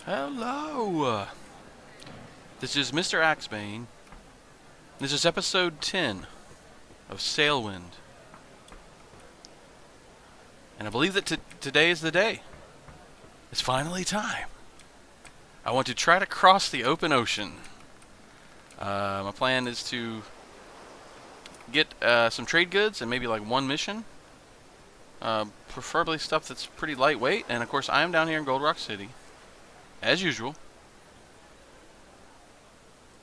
Hello! This is Mr. Axebane. This is episode 10 of Sailwind. And I believe that today is the day. It's finally time. I want to try to cross the open ocean. My plan is to get some trade goods and maybe like one mission. Preferably stuff that's pretty lightweight. And of course, I am down here in Gold Rock City, as usual.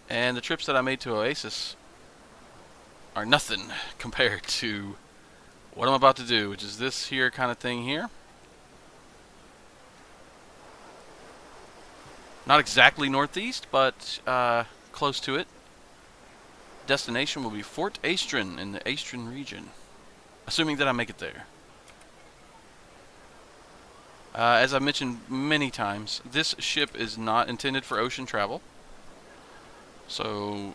And the trips that I made to Oasis are nothing compared to what I'm about to do, which is this here kind of thing here. Not exactly northeast, but close to it. Destination will be Fort Aestrin in the Aestrin region, assuming that I make it there. As I've mentioned many times, this ship is not intended for ocean travel. So,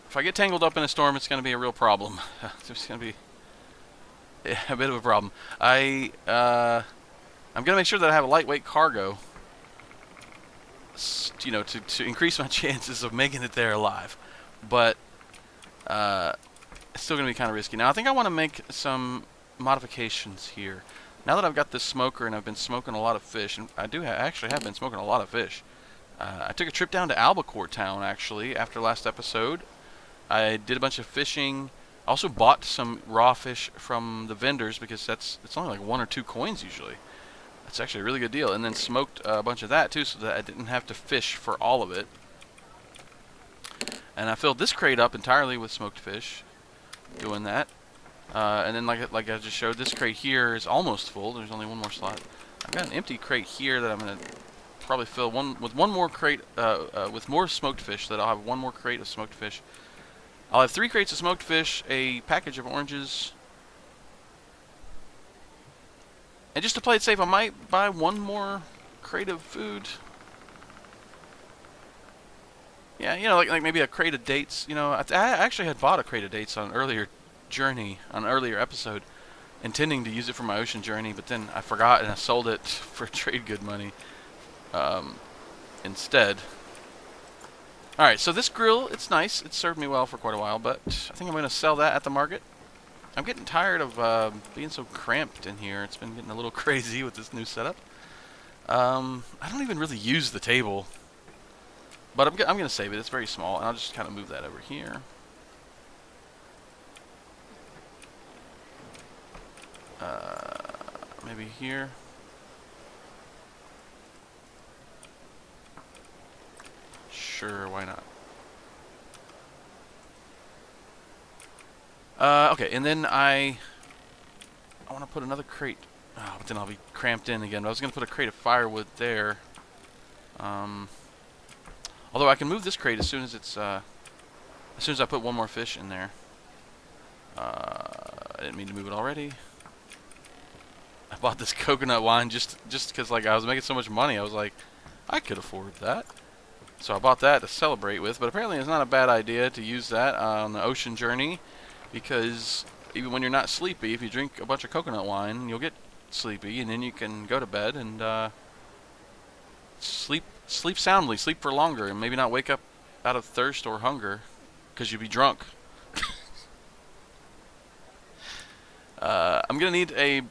if I get tangled up in a storm, it's going to be a real problem. It's going to be a bit of a problem. I'm going to make sure that I have a lightweight cargo, you know, to increase my chances of making it there alive. But it's still going to be kind of risky. Now, I think I want to make some modifications here. Now that I've got this smoker and I've been smoking a lot of fish, and I actually have been smoking a lot of fish. I took a trip down to Albacore Town, actually, after last episode. I did a bunch of fishing. I also bought some raw fish from the vendors because it's only like 1 or 2 coins usually. That's actually a really good deal. And then smoked a bunch of that too, so that I didn't have to fish for all of it. And I filled this crate up entirely with smoked fish, doing that. And then, like I just showed, this crate here is almost full. There's only one more slot. I've got an empty crate here that I'm gonna probably fill with one more crate with more smoked fish. That I'll have one more crate of smoked fish. I'll have 3 crates of smoked fish, a package of oranges, and just to play it safe, I might buy one more crate of food. Yeah, you know, like maybe a crate of dates. You know, I actually had bought a crate of dates on an earlier episode, intending to use it for my ocean journey, but then I forgot and I sold it for trade good money instead. Alright, so this grill, it's nice. It served me well for quite a while, but I think I'm going to sell that at the market. I'm getting tired of being so cramped in here. It's been getting a little crazy with this new setup. I don't even really use the table, but I'm going to save it. It's very small, and I'll just kind of move that over here. Maybe here. Sure, why not? Okay, and then I want to put another crate. Oh, but then I'll be cramped in again. But I was going to put a crate of firewood there. Although I can move this crate as soon as it's as soon as I put one more fish in there. I didn't mean to move it already. I bought this coconut wine just because like I was making so much money. I was like, I could afford that. So I bought that to celebrate with, but apparently it's not a bad idea to use that on the ocean journey, because even when you're not sleepy, if you drink a bunch of coconut wine, you'll get sleepy, and then you can go to bed and sleep soundly, sleep for longer, and maybe not wake up out of thirst or hunger, because you'll be drunk. I'm going to need a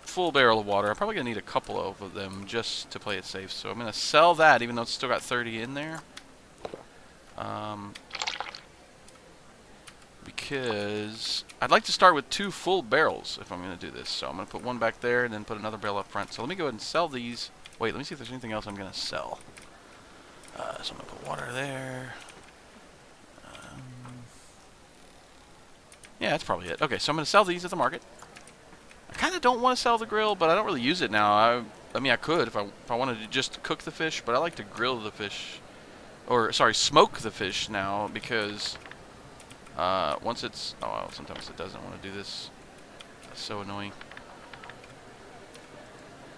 full barrel of water. I'm probably going to need a couple of them just to play it safe. So I'm going to sell that even though it's still got 30 in there. Because I'd like to start with 2 full barrels if I'm going to do this. So I'm going to put one back there and then put another barrel up front. So let me go ahead and sell these. Wait, let me see if there's anything else I'm going to sell. So I'm going to put water there. Yeah, that's probably it. Okay, so I'm going to sell these at the market. I kind of don't want to sell the grill, but I don't really use it now. I mean, I could if I wanted to just cook the fish, but I like to grill the fish, or sorry, smoke the fish now, because once it's sometimes it doesn't want to do this. It's so annoying.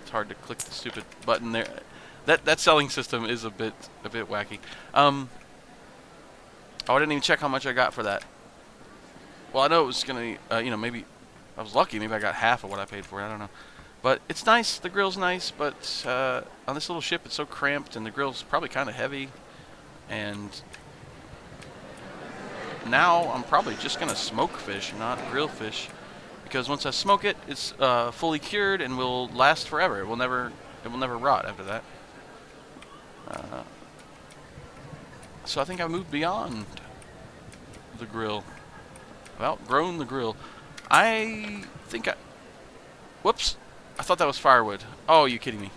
It's hard to click the stupid button there. That selling system is a bit wacky. Oh, I didn't even check how much I got for that. Well, I know it was gonna, you know, maybe I was lucky. Maybe I got half of what I paid for it. I don't know. But it's nice. The grill's nice, but on this little ship, it's so cramped, and the grill's probably kind of heavy. And now I'm probably just gonna smoke fish, not grill fish, because once I smoke it, it's fully cured and will last forever. It will never rot after that. So I think I moved beyond the grill. I've outgrown the grill. I think whoops! I thought that was firewood. Oh, are you kidding me?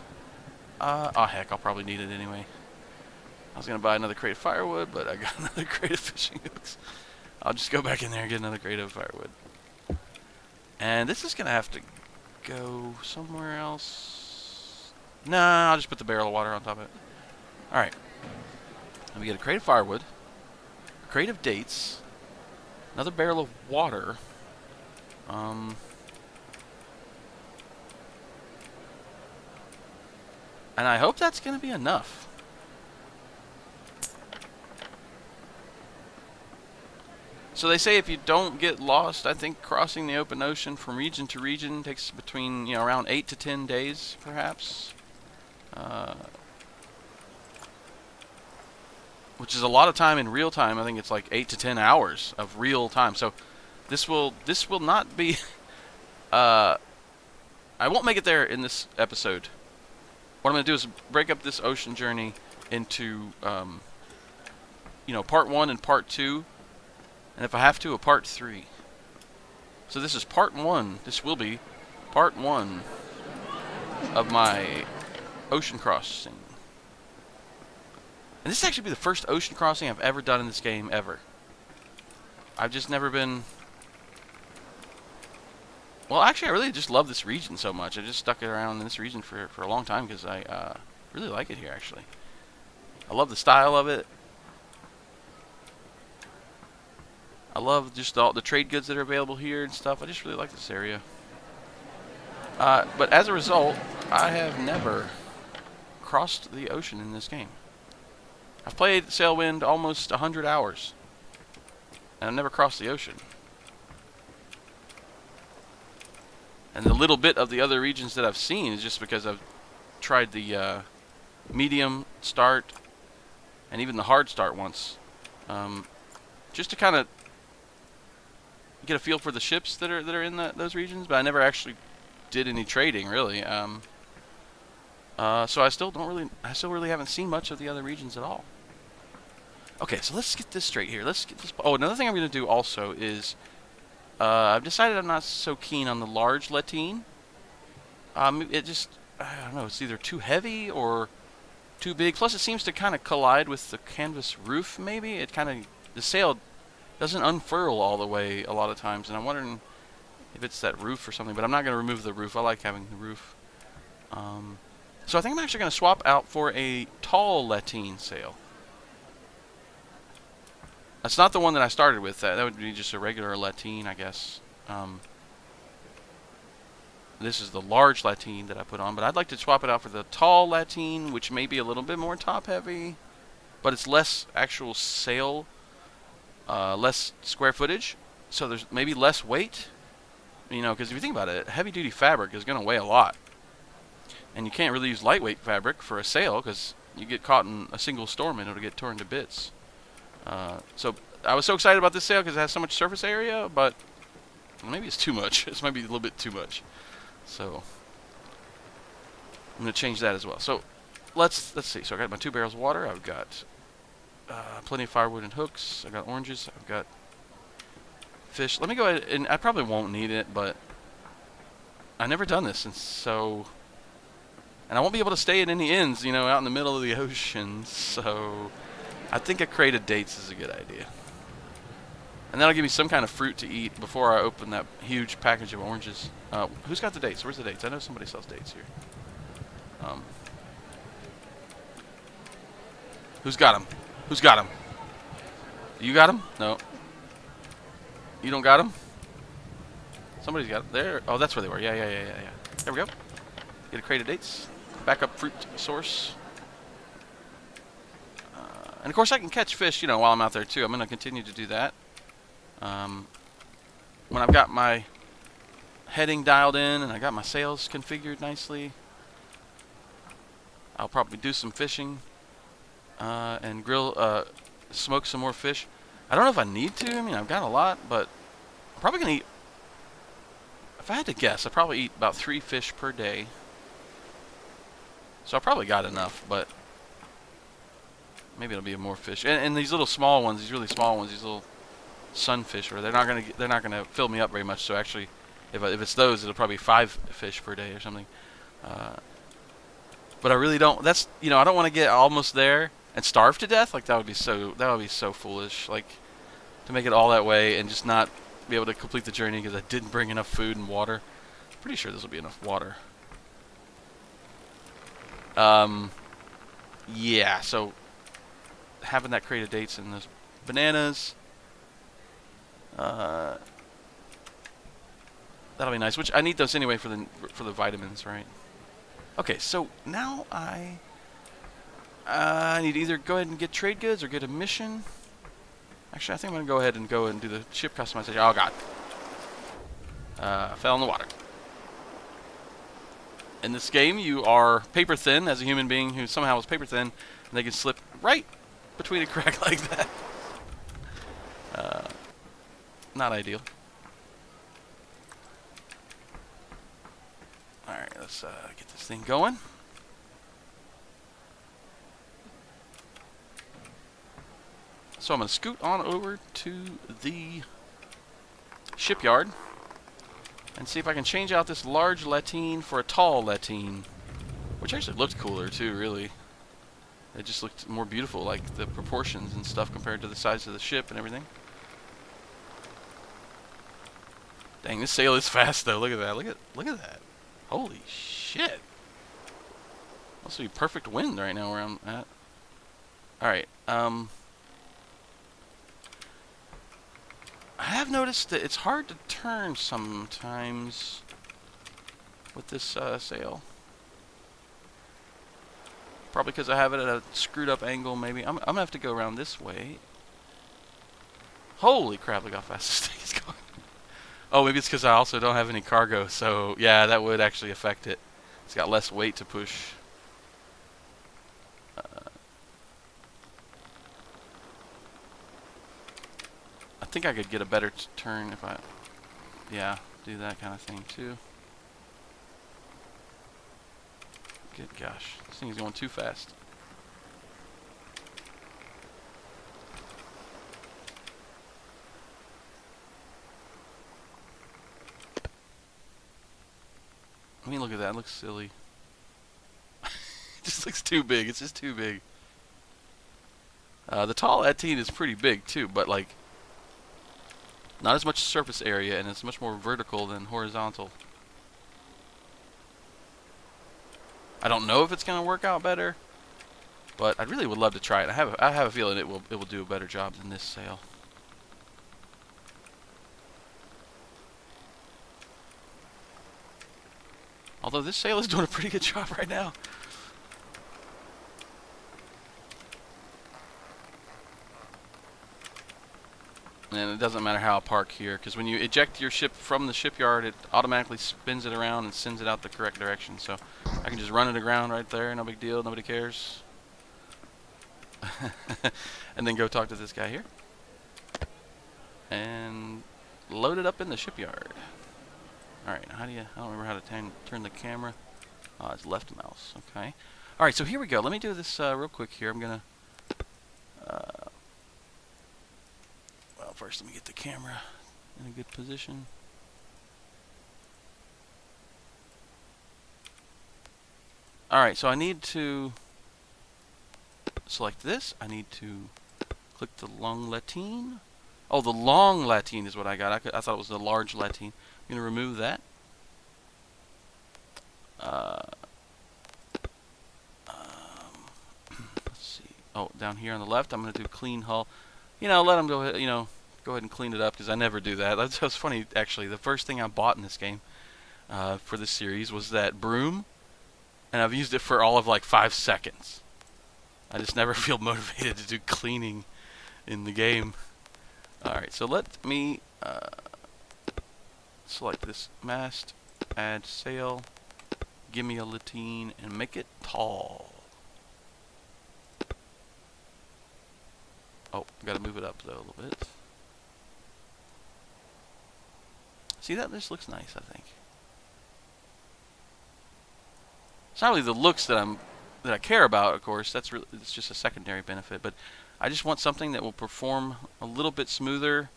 Oh heck, I'll probably need it anyway. I was gonna buy another crate of firewood, but I got another crate of fishing hooks. I'll just go back in there and get another crate of firewood. And this is gonna have to go somewhere else. Nah, I'll just put the barrel of water on top of it. Alright. Let me get a crate of firewood, a crate of dates, another barrel of water. And I hope that's going to be enough. So they say if you don't get lost, I think crossing the open ocean from region to region takes between, you know, around 8 to 10 days, perhaps. Which is a lot of time in real time. I think it's like 8 to 10 hours of real time. So this will not be I won't make it there in this episode. What I'm going to do is break up this ocean journey into you know, part 1 and part 2, and if I have to, a part 3. So this is part 1. This will be part 1 of my ocean crossing. And this will actually be the first ocean crossing I've ever done in this game, ever. I've just never been... Well, actually, I really just love this region so much. I just stuck it around in this region for a long time because I really like it here, actually. I love the style of it. I love just all the trade goods that are available here and stuff. I just really like this area. But as a result, I have never crossed the ocean in this game. I've played Sailwind almost 100 hours, and I've never crossed the ocean. And the little bit of the other regions that I've seen is just because I've tried the medium start and even the hard start once, just to kind of get a feel for the ships that are in those regions. But I never actually did any trading, really. So I still really haven't seen much of the other regions at all. Okay, so let's get this straight here. Let's get this. Oh, another thing I'm going to do also is I've decided I'm not so keen on the large lateen. It just, I don't know, it's either too heavy or too big. Plus, it seems to kind of collide with the canvas roof. Maybe it kind of, the sail doesn't unfurl all the way a lot of times, and I'm wondering if it's that roof or something. But I'm not going to remove the roof. I like having the roof. So I think I'm actually going to swap out for a tall lateen sail. That's not the one that I started with. That would be just a regular lateen, I guess. This is the large lateen that I put on, but I'd like to swap it out for the tall lateen, which may be a little bit more top-heavy, but it's less actual sail, less square footage, so there's maybe less weight. You know, because if you think about it, heavy-duty fabric is going to weigh a lot. And you can't really use lightweight fabric for a sail because you get caught in a single storm and it'll get torn to bits. So I was so excited about this sail because it has so much surface area, but maybe it's too much. This might be a little bit too much. So I'm going to change that as well. So let's see. So I got my 2 barrels of water. I've got plenty of firewood and hooks. I've got oranges. I've got fish. Let me go ahead, and I probably won't need it, but I've never done this, and so... And I won't be able to stay at any inns, you know, out in the middle of the ocean, so I think a crate of dates is a good idea. And that'll give me some kind of fruit to eat before I open that huge package of oranges. Who's got the dates? Where's the dates? I know somebody sells dates here. Who's got them? Who's got them? You got them? No. You don't got them? Somebody's got them. There. Oh, that's where they were. Yeah. There we go. Get a crate of dates. Backup fruit source. And of course I can catch fish, you know, while I'm out there too. I'm going to continue to do that. When I've got my heading dialed in, and I got my sails configured nicely. I'll probably do some fishing and smoke some more fish. I don't know if I need to. I mean, I've got a lot, but I'm probably going to eat, if I had to guess, I'd probably eat about 3 fish per day. So I probably got enough, but maybe it'll be more fish. And these little small ones, these really small ones, these little sunfish, they're not gonna fill me up very much. So actually, if it's those, it'll probably be 5 fish per day or something. But I really don't. That's, I don't want to get almost there and starve to death. Like that would be so foolish. Like to make it all that way and just not be able to complete the journey because I didn't bring enough food and water. Pretty sure this will be enough water. Yeah. So having that crate of dates and those bananas. That'll be nice. Which I need those anyway for the vitamins, right? Okay, so now I need to either go ahead and get trade goods or get a mission. Actually, I think I'm gonna go ahead and do the ship customization. Oh god, fell in the water. In this game, you are paper thin as a human being who somehow is paper thin, and they can slip right between a crack like that. Not ideal. Alright, let's get this thing going. So I'm going to scoot on over to the shipyard and see if I can change out this large lateen for a tall lateen, which actually looked cooler too, really. It just looked more beautiful, like the proportions and stuff compared to the size of the ship and everything. Dang, this sail is fast though. Look at that. Look at that. Holy shit. Must be perfect wind right now where I'm at. Alright, I have noticed that it's hard to turn sometimes with this sail. Probably because I have it at a screwed up angle, maybe. I'm gonna have to go around this way. Holy crap, look how fast this thing is going. Oh, maybe it's because I also don't have any cargo, so yeah, that would actually affect it. It's got less weight to push. I think I could get a better turn if I, do that kind of thing too. Good gosh, this thing is going too fast. I mean, look at that. It looks silly. It just looks too big. It's just too big. The tall lateen is pretty big too, but like not as much surface area, and it's much more vertical than horizontal. I don't know if it's going to work out better, but I really would love to try it. I have a feeling it will do a better job than this sail. Although this sail is doing a pretty good job right now. And it doesn't matter how I park here, because when you eject your ship from the shipyard, it automatically spins it around and sends it out the correct direction. So I can just run it aground right there, no big deal, nobody cares. And then go talk to this guy here. And load it up in the shipyard. Alright, I don't remember how to turn the camera. Oh, it's left mouse, okay. Alright, so here we go. Let me do this real quick here. I'm going to, well, first let me get the camera in a good position. Alright, so I need to select this. I need to click the long lateen. Oh, the long lateen is what I got. I thought it was the large lateen. I'm going to remove that. Let's see. Oh, down here on the left, I'm going to do clean hull. Let them go ahead, go ahead and clean it up, because I never do that. That's funny, actually. The first thing I bought in this game for this series was that broom, and I've used it for all of like 5 seconds. I just never feel motivated to do cleaning in the game. Alright, so let me select this mast, add sail, give me a lateen, and make it tall. Oh, gotta move it up though a little bit. See that? This looks nice, I think. It's not really the looks that I care about, of course. It's just a secondary benefit, but I just want something that will perform a little bit smoother,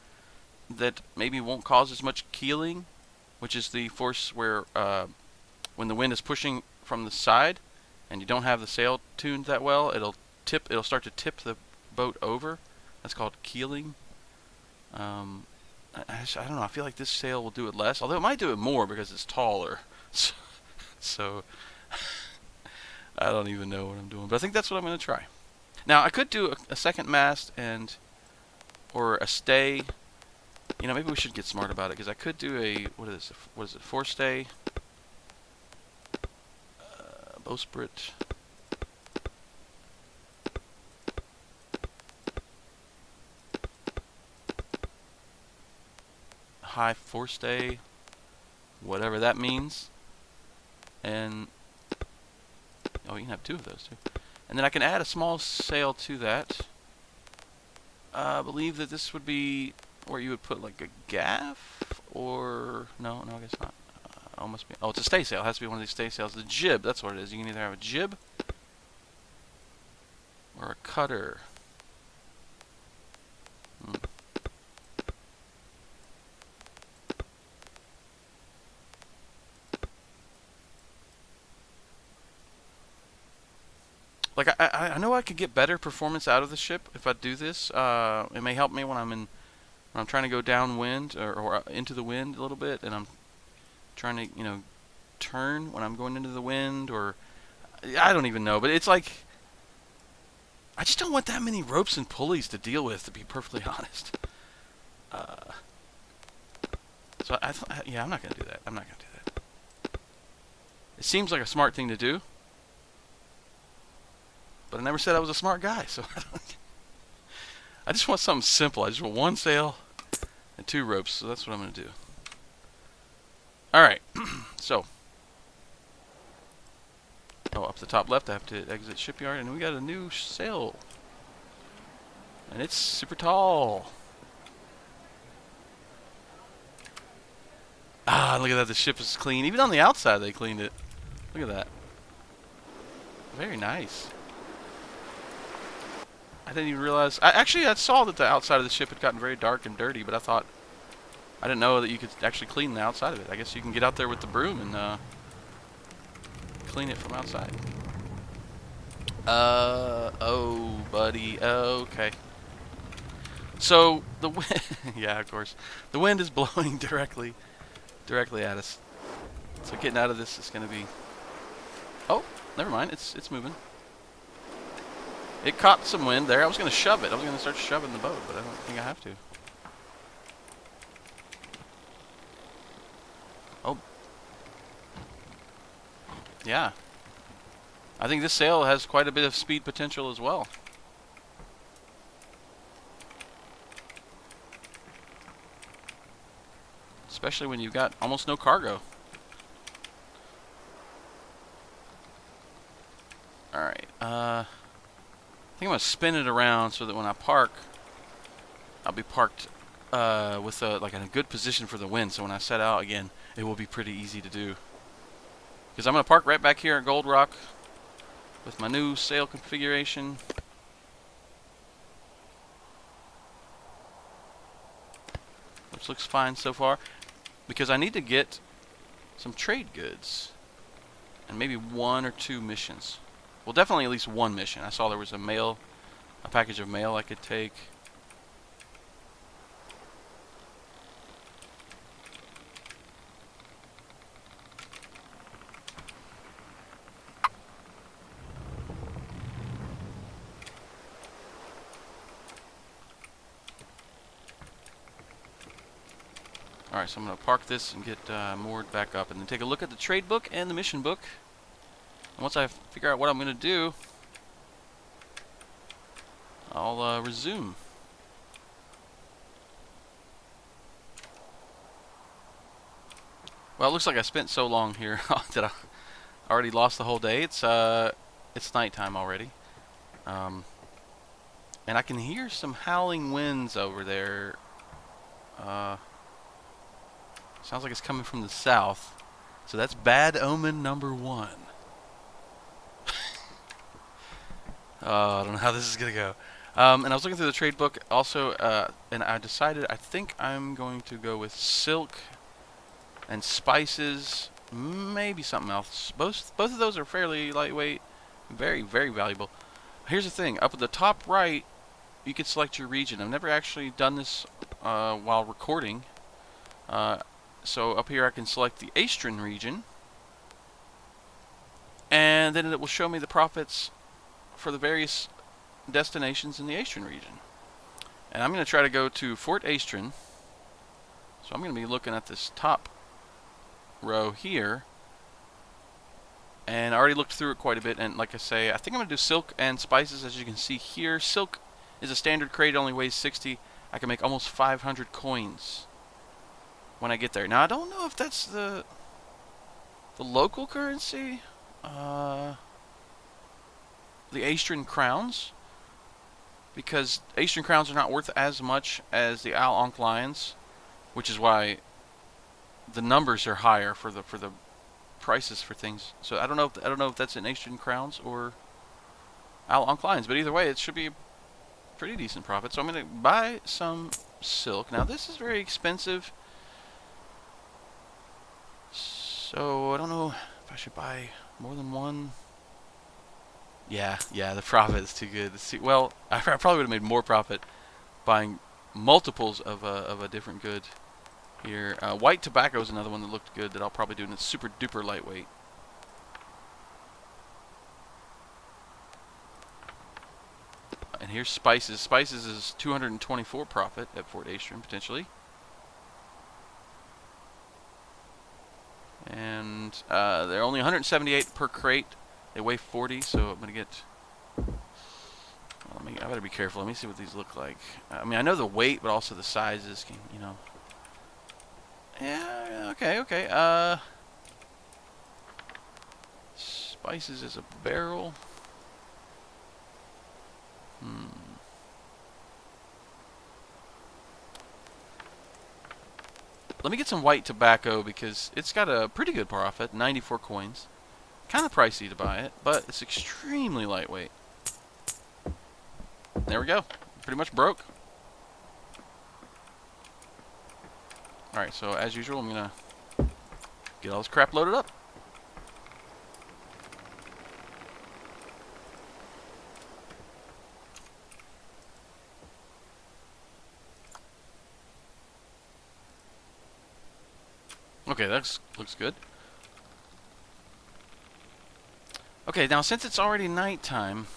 that maybe won't cause as much keeling, which is the force where when the wind is pushing from the side and you don't have the sail tuned that well, it'll start to tip the boat over. That's called keeling. I don't know, I feel like this sail will do it less, although it might do it more because it's taller. So I don't even know what I'm doing, but I think that's what I'm going to try. Now I could do a second mast or a stay. You know, maybe we should get smart about it, because I could do a what is it? Forestay, bowsprit, high forestay, whatever that means, and oh, you can have two of those too, and then I can add a small sail to that. I believe that this would be where you would put like a gaff, or no, I guess not. Almost be. Oh, it's a stay sail. It has to be one of these stay sails. The jib. That's what it is. You can either have a jib or a cutter. Like I know I could get better performance out of the ship if I do this. It may help me when I'm trying to go downwind or into the wind a little bit, and I'm trying to turn when I'm going into the wind, or I don't even know. But it's like I just don't want that many ropes and pulleys to deal with, to be perfectly honest. So yeah, I'm not gonna do that. I'm not gonna do that. It seems like a smart thing to do, but I never said I was a smart guy, so I just want something simple. I just want one sail and two ropes, so that's what I'm going to do. Alright, so up the top left I have to exit Shipyard, and we got a new sail. And it's super tall. Ah, look at that, the ship is clean. Even on the outside they cleaned it. Look at that. Very nice. I didn't even realize. I saw that the outside of the ship had gotten very dark and dirty, but I didn't know that you could actually clean the outside of it. I guess you can get out there with the broom and clean it from outside. Oh, buddy. Okay. So the wind, yeah, of course, the wind is blowing directly at us. So getting out of this is going to be. Oh, never mind. It's moving. It caught some wind there. I was going to shove it. I was going to start shoving the boat, but I don't think I have to. Oh. Yeah. I think this sail has quite a bit of speed potential as well. Especially when you've got almost no cargo. Alright. I think I'm going to spin it around so that when I park, I'll be parked with like in a good position for the wind. So when I set out again, it will be pretty easy to do. Because I'm going to park right back here at Gold Rock with my new sail configuration. Which looks fine so far. Because I need to get some trade goods. And maybe 1 or 2 missions. Well, definitely at least 1 mission. I saw there was a package of mail I could take. Alright, so I'm going to park this and get moored back up, and then take a look at the trade book and the mission book. And once I figure out what I'm going to do, I'll resume. Well, it looks like I spent so long here that I already lost the whole day. It's nighttime already. And I can hear some howling winds over there. Sounds like it's coming from the south. So that's bad omen number 1. I don't know how this is going to go. And I was looking through the trade book also, and I decided I think I'm going to go with silk and spices, maybe something else. Both of those are fairly lightweight, very, very valuable. Here's the thing. Up at the top right, you can select your region. I've never actually done this while recording. So up here I can select the Aestrin region, and then it will show me the profits for the various destinations in the Aestrin region. And I'm going to try to go to Fort Aestrin. So I'm going to be looking at this top row here. And I already looked through it quite a bit, and like I say, I think I'm going to do silk and spices. As you can see here, silk is a standard crate, it only weighs 60. I can make almost 500 coins when I get there. Now I don't know if that's the local currency, the Aestrin crowns, because Aestrin crowns are not worth as much as the Al Ankh lions, which is why the numbers are higher for the prices for things. So I don't know if that's in Aestrin crowns or Al Ankh lions, but either way, it should be a pretty decent profit. So I'm going to buy some silk. Now this is very expensive, so I don't know if I should buy more than one. Yeah, the profit is too good. Well, I probably would have made more profit buying multiples of a different good here. White tobacco is another one that looked good that I'll probably do, and it's super duper lightweight. And here's spices. Spices is 224 profit at Fort Aestrin potentially. And they're only 178 per crate. They weigh 40, so I'm gonna get. Well, I better be careful. Let me see what these look like. I mean, I know the weight, but also the sizes. You know. Yeah. Okay. Spices is a barrel. Let me get some white tobacco because it's got a pretty good profit, 94 coins. Kind of pricey to buy it, but it's extremely lightweight. There we go. Pretty much broke. Alright, so as usual, I'm going to get all this crap loaded up. Okay, that looks good. Okay, now since it's already nighttime,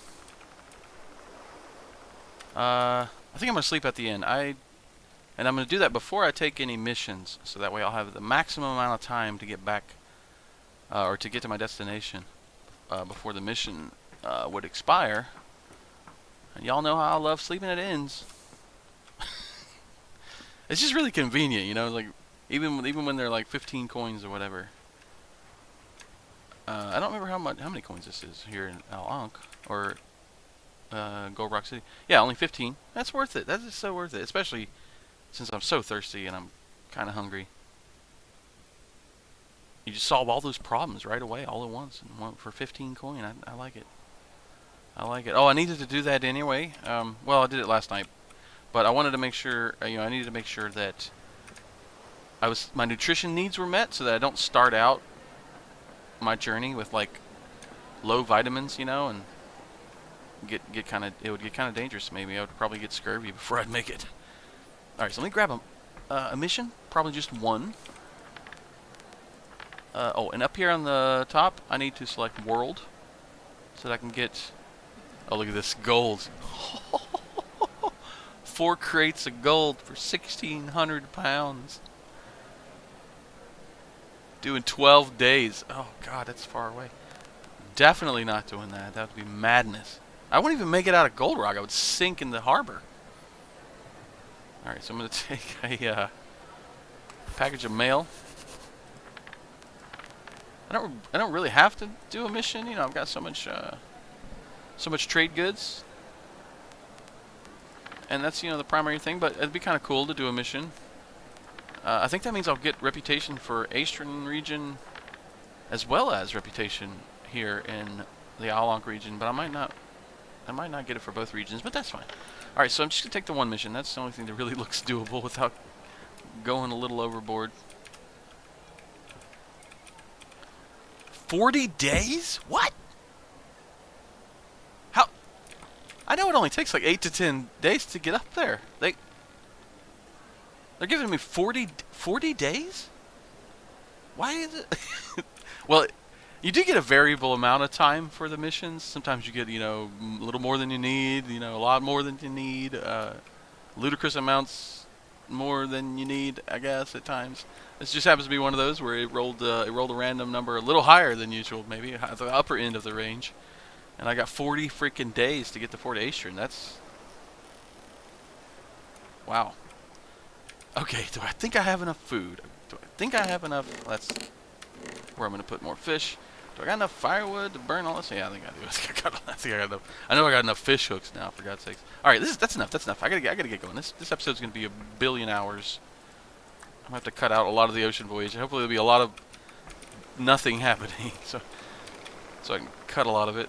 I think I'm going to sleep at the inn. And I'm going to do that before I take any missions, so that way I'll have the maximum amount of time to get back, or to get to my destination before the mission would expire. And y'all know how I love sleeping at inns. It's just really convenient, you know, like even when they're like 15 coins or whatever. I don't remember how many coins this is here in Al Ankh or Gold Rock City. Yeah, only 15. That's worth it. That is so worth it, especially since I'm so thirsty and I'm kind of hungry. You just solve all those problems right away, all at once, and for 15 coin. I like it. I like it. Oh, I needed to do that anyway. Well, I did it last night, but I wanted to make sure. I needed to make sure that my nutrition needs were met, so that I don't start out my journey with like low vitamins, you know, and it would get kind of dangerous. Maybe I would probably get scurvy before I'd make it. All right, so let me grab a mission, probably just one. Oh, and up here on the top, I need to select world so that I can get. Oh, look at this gold! 4 crates of gold for 1,600 pounds. Doing 12 days. Oh God, that's far away. Definitely not doing that. That would be madness. I wouldn't even make it out of Gold Rock. I would sink in the harbor. Alright, so I'm going to take a package of mail. I don't really have to do a mission. You know, I've got so much trade goods, and that's, you know, the primary thing. But it'd be kind of cool to do a mission. I think that means I'll get reputation for Aestrin region, as well as reputation here in the Alonk region. But I might not get it for both regions. But that's fine. All right, so I'm just gonna take the one mission. That's the only thing that really looks doable without going a little overboard. 40 days? What? How? I know it only takes like 8 to 10 days to get up there. They're giving me 40 days? Why is it? Well, you do get a variable amount of time for the missions. Sometimes you get, you know, a little more than you need, you know, a lot more than you need, ludicrous amounts more than you need, I guess, at times. This just happens to be one of those where it rolled a random number a little higher than usual, maybe at the upper end of the range, and I got 40 freaking days to get to Fort Aestrin. That's wow. Okay, do I think I have enough food? Do I think I have enough? That's where I'm gonna put more fish. Do I got enough firewood to burn all this? Yeah, I think I do. I think I got enough. I know I got enough fish hooks now, for God's sakes. All right, that's enough. That's enough. I gotta get going. This episode's gonna be a billion hours. I'm gonna have to cut out a lot of the ocean voyage. Hopefully there'll be a lot of nothing happening, so I can cut a lot of it.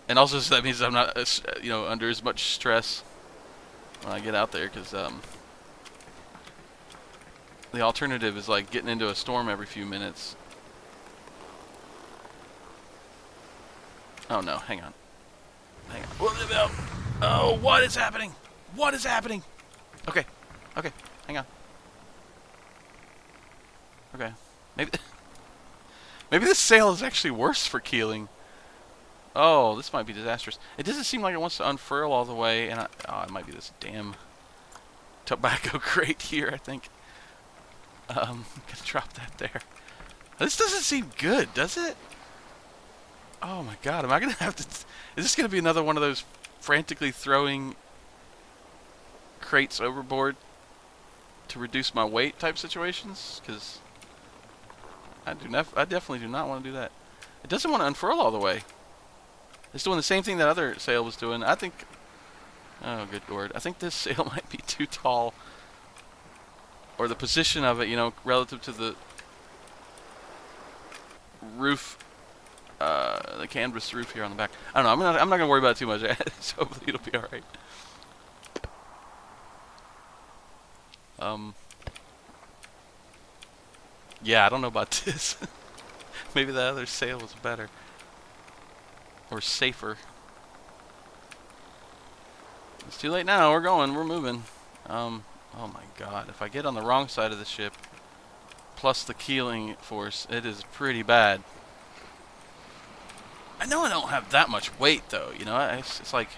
And also, so that means I'm not, you know, under as much stress when I get out there, because the alternative is like getting into a storm every few minutes. Oh no, hang on. Oh, what is happening? What is happening? Okay, hang on. Okay, maybe this sail is actually worse for keeling. Oh, this might be disastrous. It doesn't seem like it wants to unfurl all the way, and it might be this damn tobacco crate here, I think. I'm gonna drop that there. This doesn't seem good, does it? Oh my God, am I gonna have to? Is this gonna be another one of those frantically throwing crates overboard to reduce my weight type situations? Because I definitely do not want to do that. It doesn't want to unfurl all the way. It's doing the same thing that other sail was doing. I think. Oh, good Lord! I think this sail might be too tall, or the position of it, you know, relative to the roof, the canvas roof here on the back. I don't know. I'm not gonna worry about it too much. So hopefully it'll be all right. Yeah, I don't know about this. Maybe the other sail was better. Or safer. It's too late now. We're moving. Oh my God. If I get on the wrong side of the ship, plus the keeling force, it is pretty bad. I know I don't have that much weight, though. You know, it's like,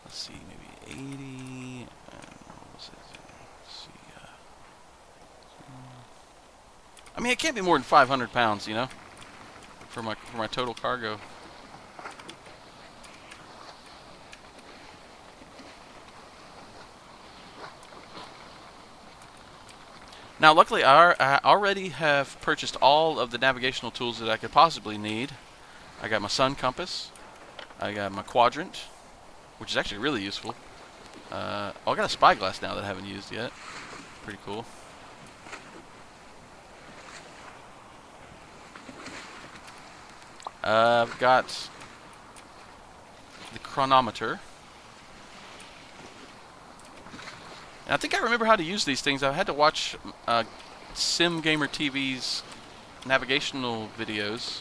let's see, maybe 80. I mean, it can't be more than 500 pounds, you know, for my total cargo. Now, luckily, I already have purchased all of the navigational tools that I could possibly need. I got my sun compass. I got my quadrant, which is actually really useful. I got a spyglass now that I haven't used yet. Pretty cool. I've got the chronometer. And I think I remember how to use these things. I had to watch Sim Gamer TV's navigational videos,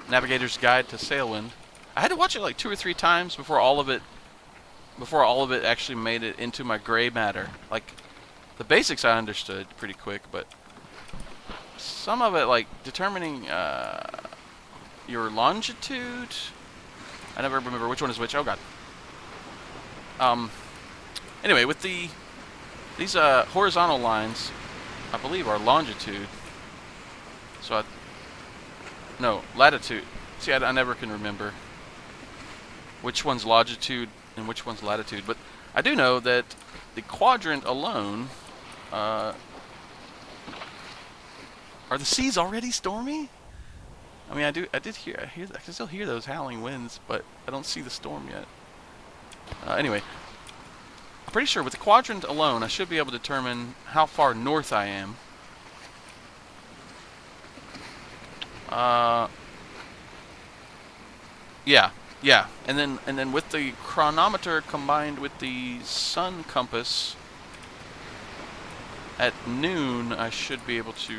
Navigator's Guide to Sailwind. I had to watch it like 2 or 3 times before all of it actually made it into my gray matter. Like, the basics I understood pretty quick, but some of it, like determining your longitude, I never remember which one is which. Oh God. Anyway, with these horizontal lines, I believe are longitude. So no, latitude. See, I never can remember which one's longitude and which one's latitude. But I do know that the quadrant alone Are the seas already stormy? I mean, I can still hear those howling winds, but I don't see the storm yet. Anyway, I'm pretty sure with the quadrant alone, I should be able to determine how far north I am. Yeah, and then with the chronometer combined with the sun compass at noon, I should be able to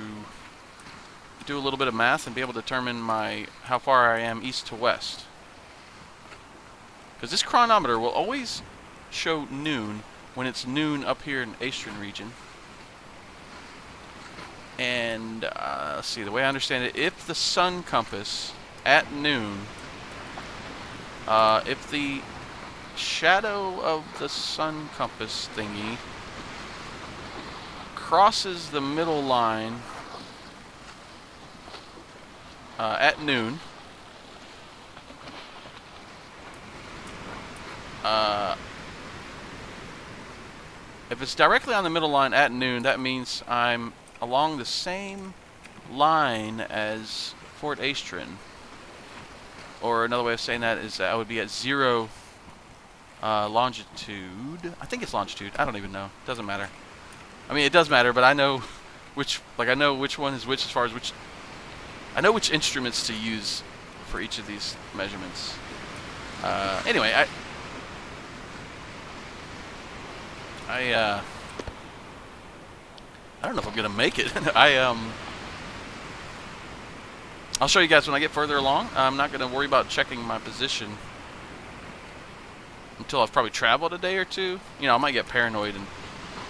do a little bit of math and be able to determine how far I am east to west. Because this chronometer will always show noon when it's noon up here in Aestrin region. And let's see, the way I understand it, if the sun compass at noon, if the shadow of the sun compass thingy crosses the middle line at noon, if it's directly on the middle line at noon, that means I'm along the same line as Fort Aestrin. Or another way of saying that is that I would be at 0 longitude. I think it's longitude. I don't even know. Doesn't matter. I mean, it does matter, but I know I know which one is which as far as which. I know which instruments to use for each of these measurements. Anyway, I don't know if I'm gonna make it. I'll show you guys when I get further along. I'm not gonna worry about checking my position until I've probably traveled a day or two. You know, I might get paranoid and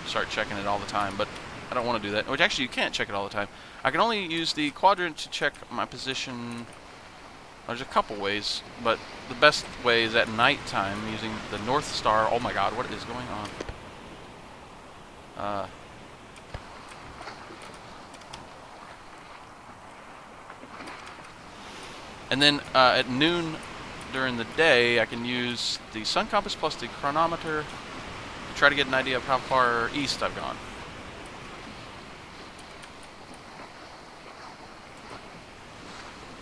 start checking it all the time, but I don't want to do that. Which actually, you can't check it all the time. I can only use the quadrant to check my position. There's a couple ways, but the best way is at nighttime using the North Star. Oh my God, what is going on? And then at noon during the day, I can use the sun compass plus the chronometer to try to get an idea of how far east I've gone.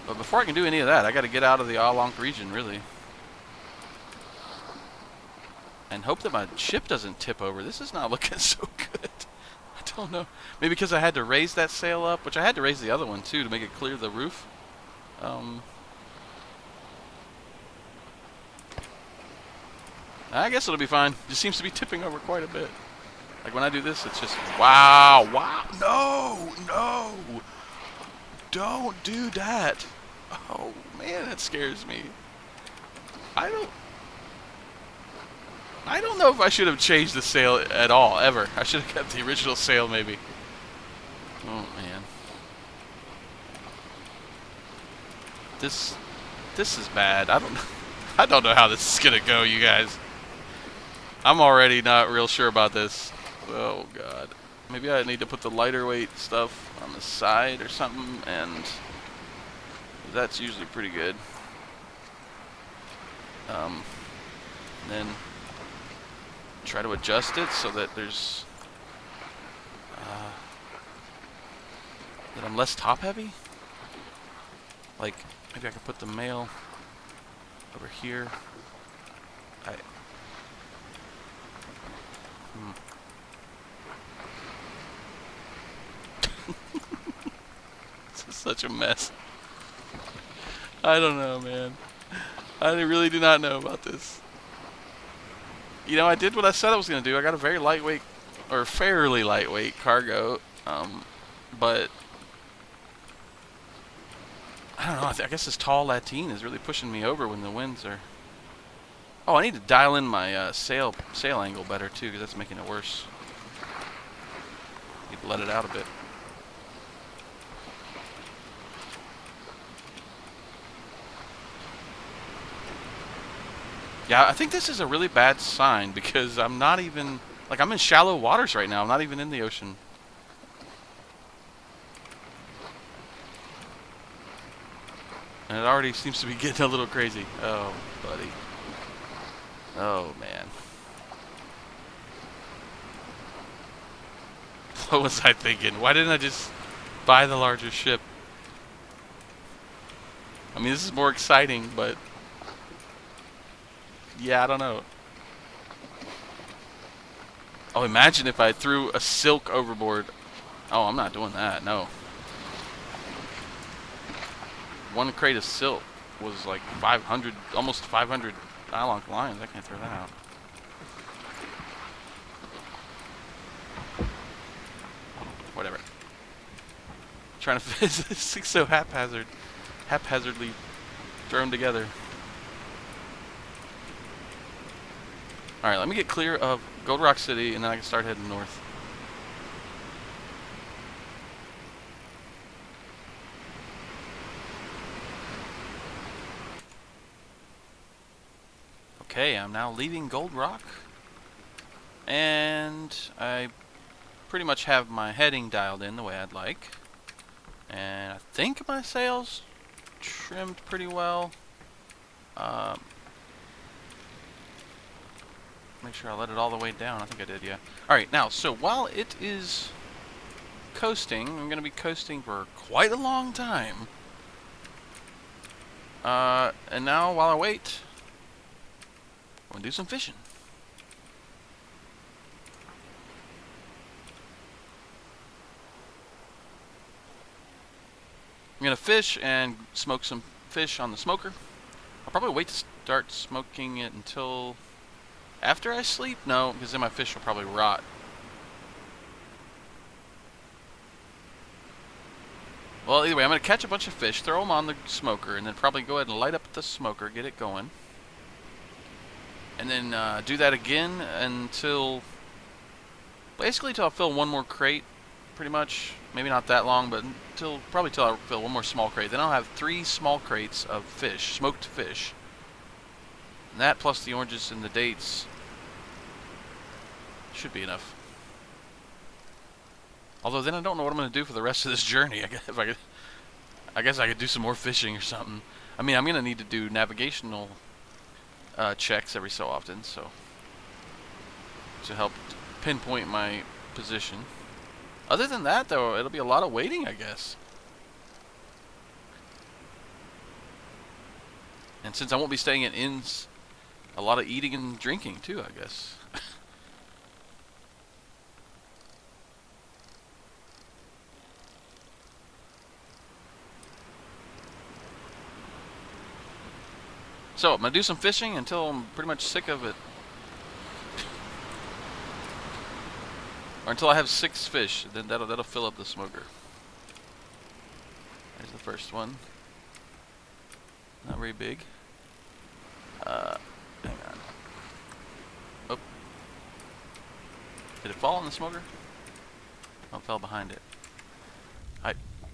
But before I can do any of that, I got to get out of the Alank region, really. And hope that my ship doesn't tip over. This is not looking so good. I don't know. Maybe because I had to raise that sail up, which I had to raise the other one, too, to make it clear the roof. I guess it'll be fine. It just seems to be tipping over quite a bit. Like when I do this, it's just, wow. No. Don't do that. Oh, man, that scares me. I don't know if I should have changed the sail at all, ever. I should have kept the original sail, maybe. Oh, man. This is bad. I don't know how this is gonna go, you guys. I'm already not real sure about this. Oh, God. Maybe I need to put the lighter weight stuff on the side or something, and that's usually pretty good. Then try to adjust it so that there's that I'm less top heavy. Like maybe I could put the mail over here. This is such a mess. I don't know, man. I really do not know about this. You know, I did what I said I was going to do. I got a very lightweight, or fairly lightweight cargo, but I don't know. I guess this tall lateen is really pushing me over when the winds are. Oh, I need to dial in my sail angle better too, because that's making it worse. Need to let it out a bit. Yeah, I think this is a really bad sign because I'm not even, like, I'm in shallow waters right now. I'm not even in the ocean. And it already seems to be getting a little crazy. Oh, buddy. Oh, man. What was I thinking? Why didn't I just buy the larger ship. I mean, this is more exciting, but yeah, I don't know. Oh, imagine if I threw a silk overboard. Oh, I'm not doing that, no. One crate of silk was like 500, almost 500 nylon lines. I can't throw that out. Whatever. Trying to fit this thing's so haphazardly thrown together. All right, let me get clear of Gold Rock City, and then I can start heading north. Okay, I'm now leaving Gold Rock, and I pretty much have my heading dialed in the way I'd like, and I think my sails trimmed pretty well. Make sure I let it all the way down. I think I did, yeah. Alright, now, so while it is coasting, I'm going to be coasting for quite a long time. And now, while I wait, I'm going to do some fishing. I'm going to fish and smoke some fish on the smoker. I'll probably wait to start smoking it until after I sleep? No, because then my fish will probably rot. Well, either way, I'm going to catch a bunch of fish, throw them on the smoker, and then probably go ahead and light up the smoker, get it going. And then do that again until, basically till I fill one more crate, pretty much. Maybe not that long, but probably till I fill one more small crate. Then I'll have 3 small crates of fish, smoked fish. And that plus the oranges and the dates should be enough. Although then I don't know what I'm going to do for the rest of this journey. I guess I could do some more fishing or something. I mean, I'm going to need to do navigational checks every so often, so to help pinpoint my position. Other than that, though, it'll be a lot of waiting, I guess. And since I won't be staying at inns, a lot of eating and drinking, too, I guess. So, I'm going to do some fishing until I'm pretty much sick of it. Or until I have 6 fish, then that'll fill up the smoker. There's the first one. Not very big. Hang on. Oh. Did it fall on the smoker? Oh, it fell behind it.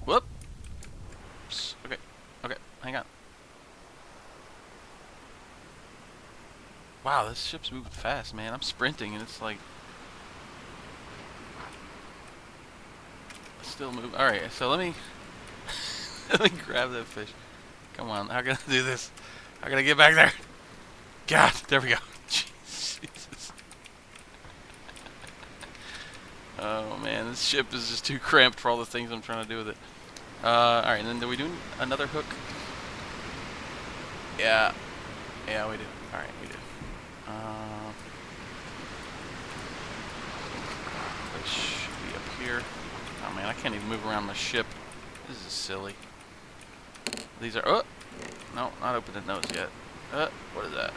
Whoops. Okay. Okay, hang on. Wow, this ship's moving fast, man. I'm sprinting and it's like still moving. Alright, so let me let me grab that fish. Come on, how can I do this? How can I get back there? God, there we go. Jesus. Oh man, this ship is just too cramped for all the things I'm trying to do with it. Alright, and then do we do another hook? Yeah. Yeah, we do. Alright, we do. It should be up here. Oh man, I can't even move around my ship. This is silly. These are, oh! No, not opening those yet. What is that?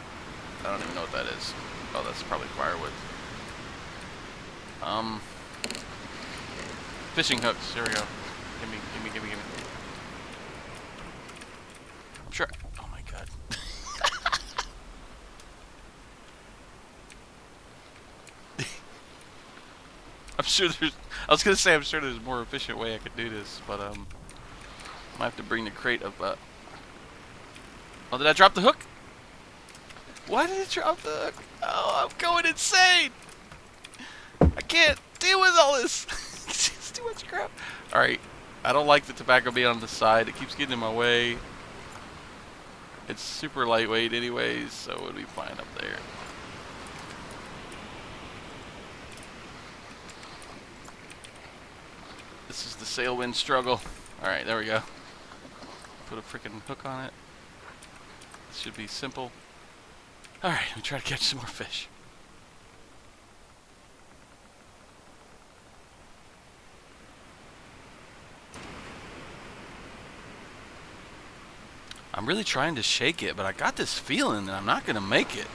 I don't even know what that is. Oh, that's probably firewood. Fishing hooks, here we go. Give me. I'm sure, oh my god. I'm sure there's, I was gonna say I'm sure there's a more efficient way I could do this, but I might have to bring the crate of oh, did I drop the hook? Why did it drop the hook? Oh, I'm going insane! I can't deal with all this! It's too much crap. Alright, I don't like the tobacco being on the side. It keeps getting in my way. It's super lightweight anyways, so it'll be fine up there. This This is the Sailwind struggle. Alright, there we go. Put a freaking hook on it. This should be simple. Alright, let me try to catch some more fish. I'm really trying to shake it, but I got this feeling that I'm not going to make it.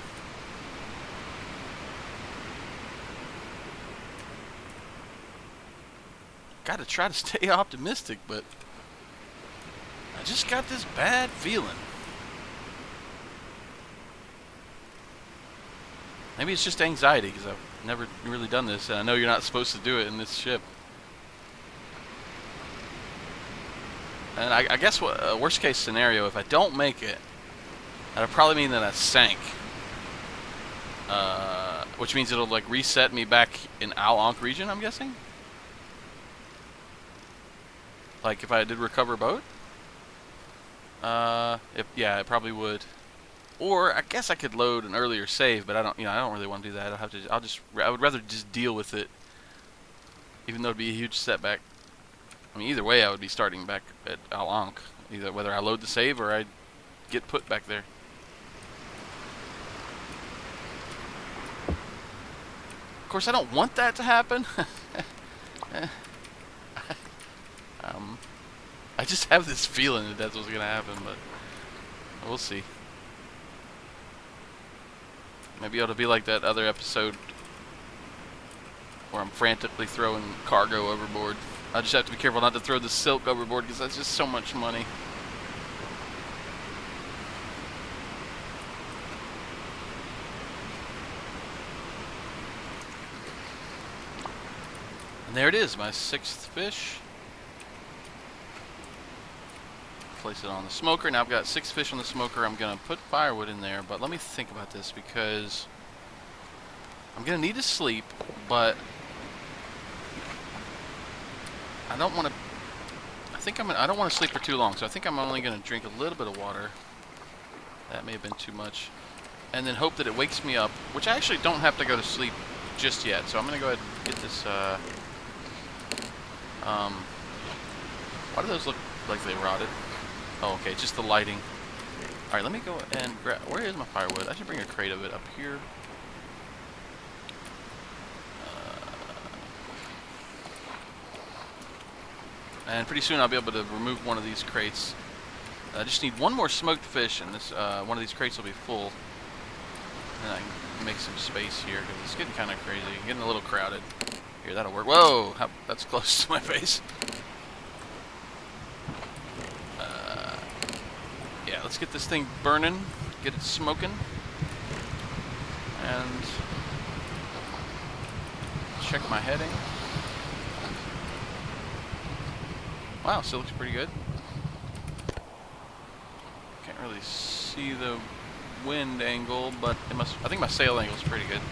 Got to try to stay optimistic, but I just got this bad feeling. Maybe it's just anxiety, because I've never really done this, and I know you're not supposed to do it in this ship. And I guess what worst case scenario, if I don't make it, that'll probably mean that I sank. Which means it'll like reset me back in Al Ankh region, I'm guessing? Like if I did recover a boat? Yeah, it probably would. Or I guess I could load an earlier save, but I don't really want to do that. I would rather just deal with it, even though it'd be a huge setback. I mean, either way, I would be starting back at Al Ankh, either whether I load the save or I get put back there. Of course, I don't want that to happen. I just have this feeling that that's what's gonna happen, but we'll see. Maybe it'll be like that other episode where I'm frantically throwing cargo overboard. I just have to be careful not to throw the silk overboard because that's just so much money. And there it is, my 6th fish. Place it on the smoker. Now I've got 6 fish on the smoker. I'm going to put firewood in there, but let me think about this because I'm going to need to sleep, but I don't want to. I don't want to sleep for too long, so I think I'm only going to drink a little bit of water. That may have been too much. And then hope that it wakes me up, which I actually don't have to go to sleep just yet. So I'm going to go ahead and get this. Why do those look like they rotted? Oh, okay, just the lighting. All right, let me go and grab. Where is my firewood? I should bring a crate of it up here. And pretty soon I'll be able to remove one of these crates. I just need one more smoked fish, and this one of these crates will be full. And I can make some space here because it's getting kind of crazy, getting a little crowded. Here, that'll work. Whoa, that's close to my face. Yeah, let's get this thing burning, get it smoking, and check my heading. Wow, still looks pretty good. Can't really see the wind angle, but I think my sail angle is pretty good.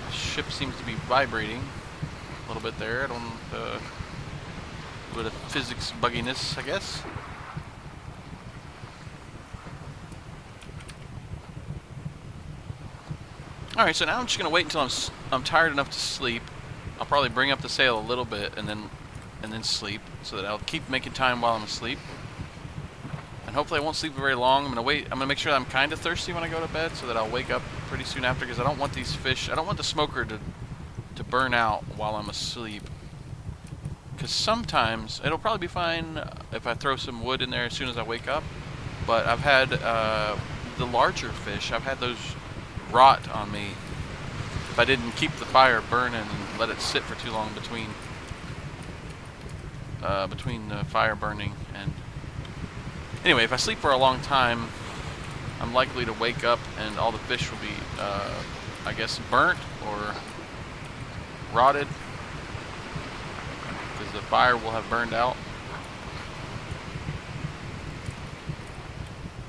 The ship seems to be vibrating a little bit there. I don't a bit of physics bugginess, I guess. All right, so now I'm just gonna wait until I'm tired enough to sleep. I'll probably bring up the sail a little bit and then sleep, so that I'll keep making time while I'm asleep. And hopefully I won't sleep very long. I'm gonna make sure that I'm kind of thirsty when I go to bed, so that I'll wake up pretty soon after, because I don't want these fish. I don't want the smoker to burn out while I'm asleep. Because sometimes it'll probably be fine if I throw some wood in there as soon as I wake up. But I've had the larger fish. I've had those rot on me if I didn't keep the fire burning and let it sit for too long between the fire burning. And anyway, if I sleep for a long time, I'm likely to wake up and all the fish will be, I guess, burnt or rotted, because the fire will have burned out.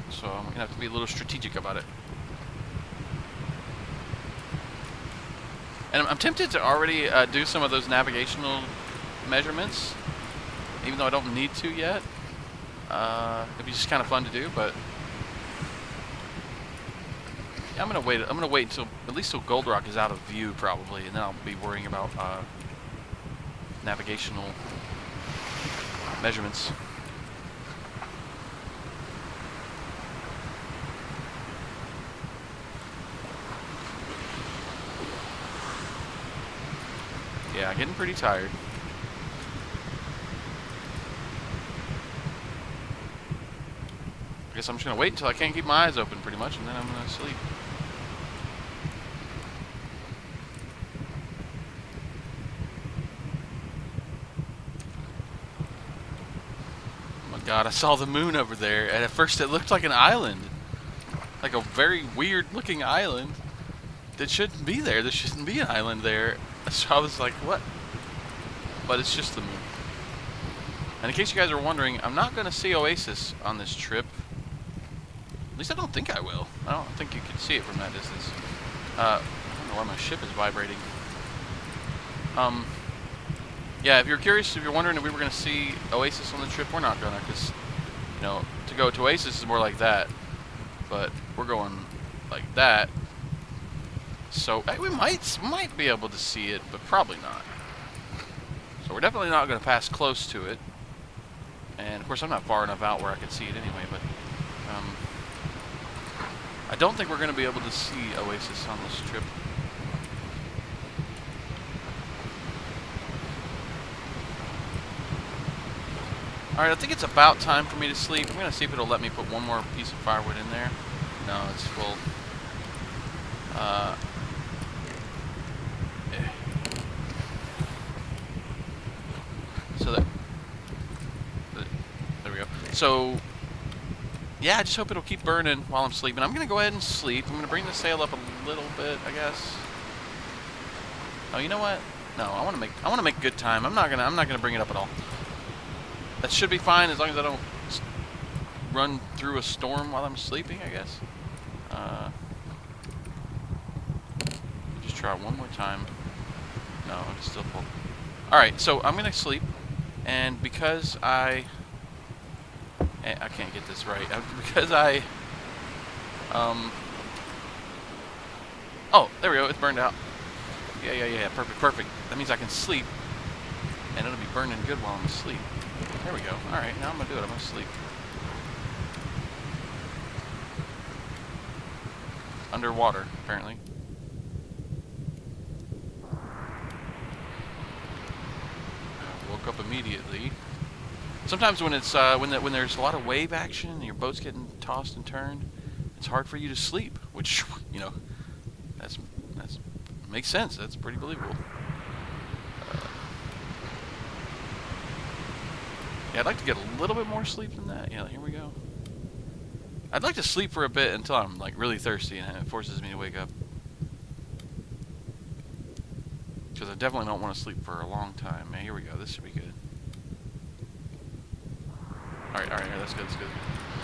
So I'm gonna have to be a little strategic about it. And I'm tempted to already do some of those navigational measurements, even though I don't need to yet. It'd be just kind of fun to do, but yeah, I'm gonna wait until at least till Gold Rock is out of view, probably, and then I'll be worrying about navigational measurements. Yeah, getting pretty tired. I guess I'm just gonna wait until I can't keep my eyes open pretty much, and then I'm gonna sleep. Oh my god, I saw the moon over there, and at first it looked like an island. Like a very weird looking island that shouldn't be there. There shouldn't be an island there. So I was like, what? But it's just the moon. And in case you guys are wondering, I'm not going to see Oasis on this trip. At least I don't think I will. I don't think you can see it from that distance. I don't know why my ship is vibrating. Yeah, if you're curious, if you're wondering if we were going to see Oasis on the trip, we're not going to, because, you know, to go to Oasis is more like that. But we're going like that. So we might be able to see it, but probably not. So we're definitely not going to pass close to it. And of course I'm not far enough out where I can see it anyway, but I don't think we're going to be able to see Oasis on this trip. Alright, I think it's about time for me to sleep. I'm going to see if it'll let me put one more piece of firewood in there. No, it's full. So there we go. So, yeah, I just hope it'll keep burning while I'm sleeping. I'm gonna go ahead and sleep. I'm gonna bring the sail up a little bit, I guess. Oh, you know what? No, I wanna make good time. I'm not gonna bring it up at all. That should be fine as long as I don't run through a storm while I'm sleeping, I guess. Just try one more time. No, it's still full. All right, so I'm gonna sleep. And because I can't get this right. Because oh, there we go. It's burned out. Yeah. Perfect. That means I can sleep, and it'll be burning good while I'm asleep. There we go. All right, now I'm gonna do it. I'm gonna sleep. Underwater, apparently. Woke up immediately. Sometimes when it's when there's a lot of wave action and your boat's getting tossed and turned, it's hard for you to sleep. Which, you know, that's makes sense. That's pretty believable. Yeah, I'd like to get a little bit more sleep than that. Yeah, here we go. I'd like to sleep for a bit until I'm like really thirsty and it forces me to wake up. Because I definitely don't want to sleep for a long time. Man, here we go. This should be good. Alright, that's good.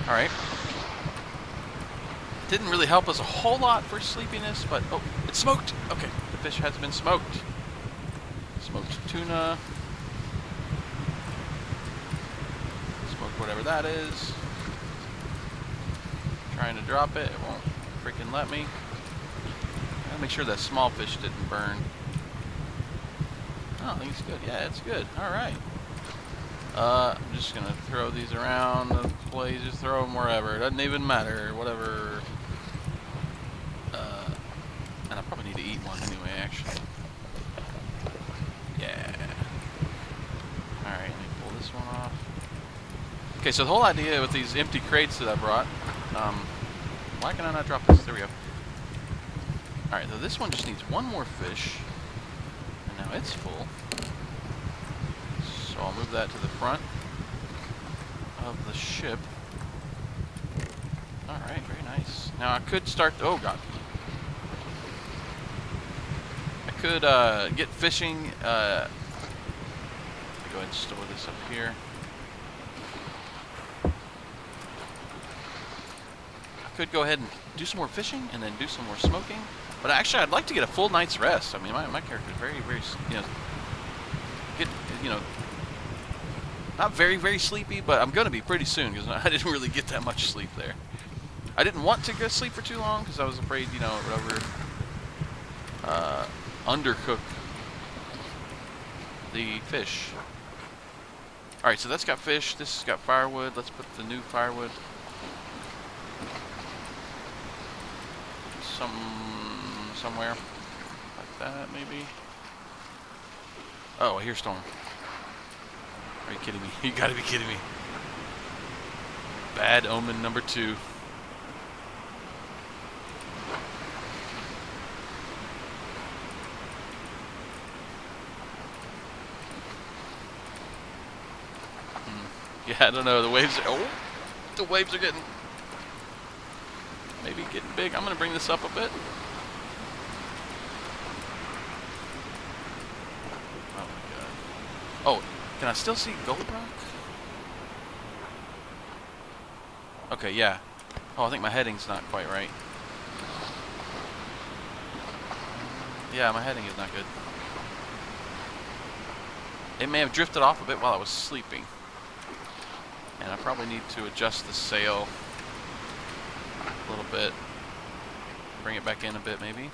Alright. Didn't really help us a whole lot for sleepiness, but... Oh, it's smoked! Okay, the fish has been smoked. Smoked tuna. Smoked whatever that is. Trying to drop it. It won't freaking let me. Gotta make sure that small fish didn't burn. Oh, I think it's good. Yeah, it's good. Alright. I'm just gonna throw these around the place. Just throw them wherever. It doesn't even matter. Whatever. And I probably need to eat one anyway, actually. Yeah. Alright, let me pull this one off. Okay, so the whole idea with these empty crates that I brought, why can I not drop this? There we go. Alright, so this one just needs one more fish. And now it's full. So I'll move that to the front of the ship. Alright, very nice. Now I could start... Oh, God. I could get fishing. Let me go ahead and store this up here. I could go ahead and do some more fishing and then do some more smoking. But actually, I'd like to get a full night's rest. I mean, my character is very, very, not very, very sleepy, but I'm going to be pretty soon because I didn't really get that much sleep there. I didn't want to go sleep for too long because I was afraid, it would undercook the fish. Alright, so that's got fish. This has got firewood. Let's put the new firewood somewhere. Like that, maybe. Oh, I hear storm. Are you kidding me? You gotta be kidding me. Bad omen number 2. Yeah, I don't know. The waves are... Oh! The waves are getting... Maybe getting big. I'm gonna bring this up a bit. Oh my god. Oh, can I still see gold rock? Okay, yeah. Oh, I think my heading's not quite right. Yeah, my heading is not good. It may have drifted off a bit while I was sleeping. And I probably need to adjust the sail a little bit. Bring it back in a bit, maybe.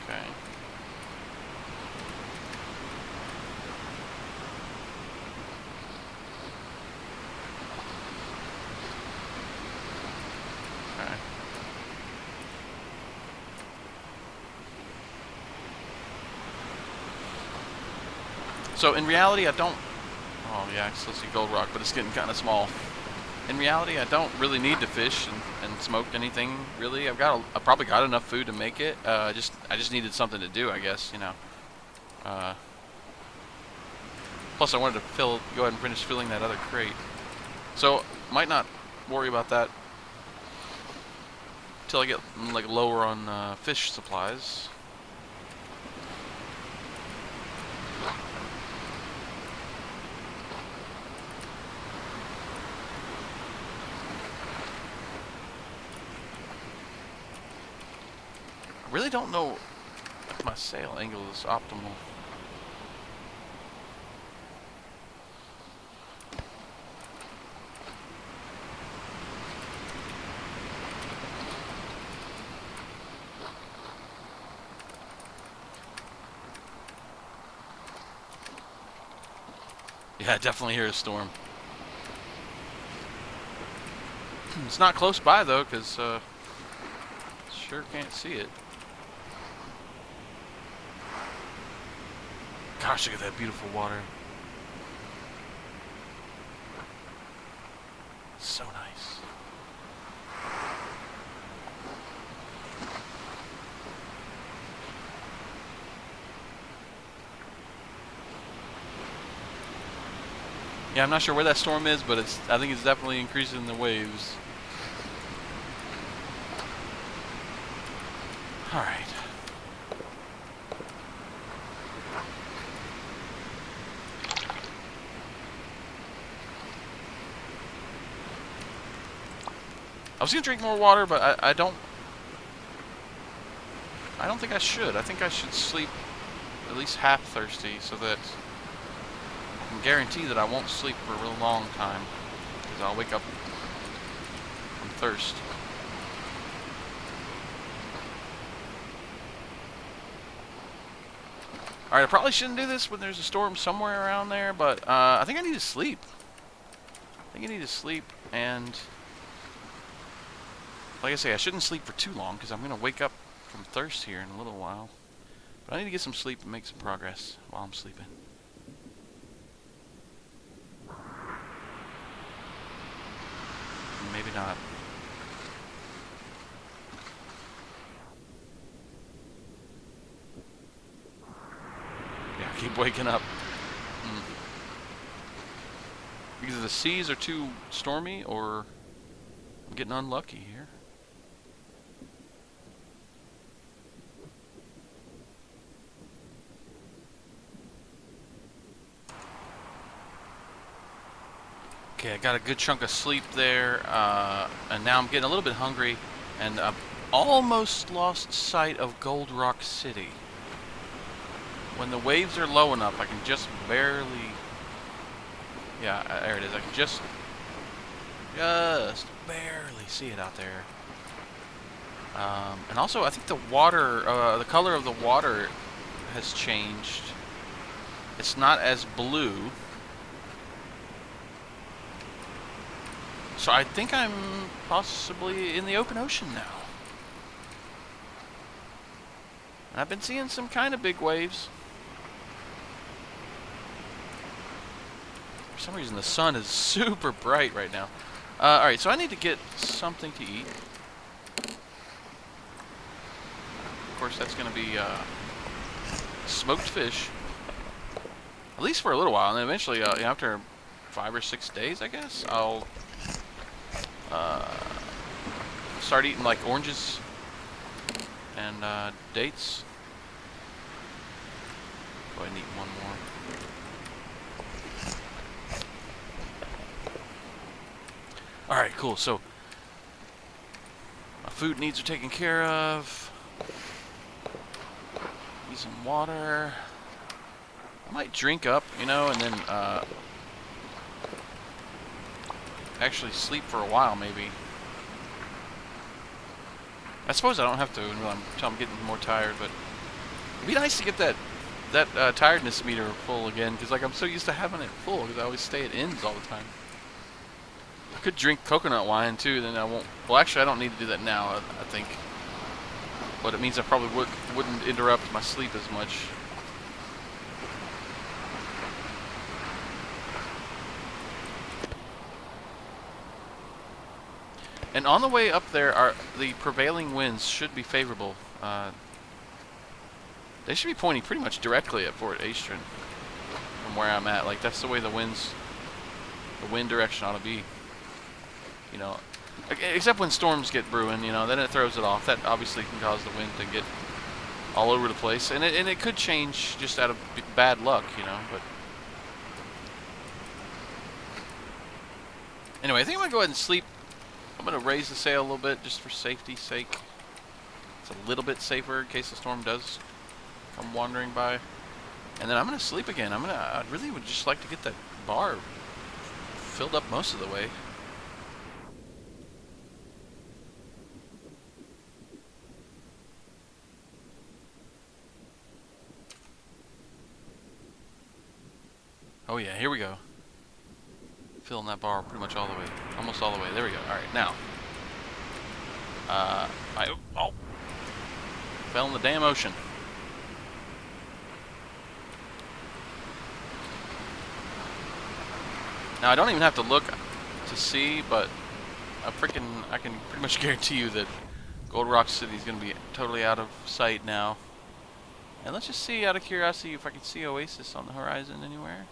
Okay. Okay. So in reality, I don't... Oh yeah, I still see gold rock, but it's getting kind of small. In reality, I don't really need to fish and smoke anything, really. I probably got enough food to make it. I just needed something to do, I guess, you know. Plus, I wanted to go ahead and finish filling that other crate. So, might not worry about that till I get like lower on fish supplies. I really don't know if my sail angle is optimal. Yeah, I definitely hear a storm. It's not close by though, because sure can't see it. Gosh, look at that beautiful water. So nice. Yeah, I'm not sure where that storm is, but I think it's definitely increasing the waves. All right. I was gonna drink more water, but I don't think I should. I think I should sleep at least half thirsty so that I can guarantee that I won't sleep for a real long time, because I'll wake up from thirst. Alright, I probably shouldn't do this when there's a storm somewhere around there, but I think I need to sleep. I think I need to sleep, and like I say, I shouldn't sleep for too long because I'm going to wake up from thirst here in a little while. But I need to get some sleep and make some progress while I'm sleeping. Maybe not. Yeah, I keep waking up. Because the seas are too stormy, or I'm getting unlucky here. Okay, I got a good chunk of sleep there, and now I'm getting a little bit hungry, and I've almost lost sight of Gold Rock City. When the waves are low enough, I can just barely... Yeah, there it is. I can just barely see it out there. And also, I think the water, the color of the water has changed. It's not as blue. So I think I'm possibly in the open ocean now. And I've been seeing some kind of big waves. For some reason the sun is super bright right now. Alright, so I need to get something to eat. Of course, that's going to be smoked fish. At least for a little while. And then eventually, after 5 or 6 days, I guess, I'll start eating like oranges and dates. Go ahead and eat one more. Alright, cool. So, my food needs are taken care of. Need some water. I might drink up, you know, and then actually sleep for a while, maybe. I suppose I don't have to until I'm getting more tired, but it'd be nice to get that tiredness meter full again, because like I'm so used to having it full, because I always stay at ends all the time. I could drink coconut wine too, then I won't. Well, actually, I don't need to do that now, I think. But it means I probably wouldn't interrupt my sleep as much. And on the way up there, the prevailing winds should be favorable. They should be pointing pretty much directly at Fort Aestrin from where I'm at. Like, that's the way the wind direction ought to be. You know, except when storms get brewing, you know, then it throws it off. That obviously can cause the wind to get all over the place. And it could change just out of bad luck, you know, but... Anyway, I think I'm going to go ahead and sleep. I'm going to raise the sail a little bit just for safety's sake. It's a little bit safer in case the storm does come wandering by. And then I'm going to sleep again. I really would just like to get that bar filled up most of the way. Oh yeah, here we go. Filling that bar pretty much all the way. Almost all the way. There we go. Alright, now. Fell in the damn ocean. Now, I don't even have to look to see, but I can pretty much guarantee you that Gold Rock City is going to be totally out of sight now. And let's just see, out of curiosity, if I can see Oasis on the horizon anywhere.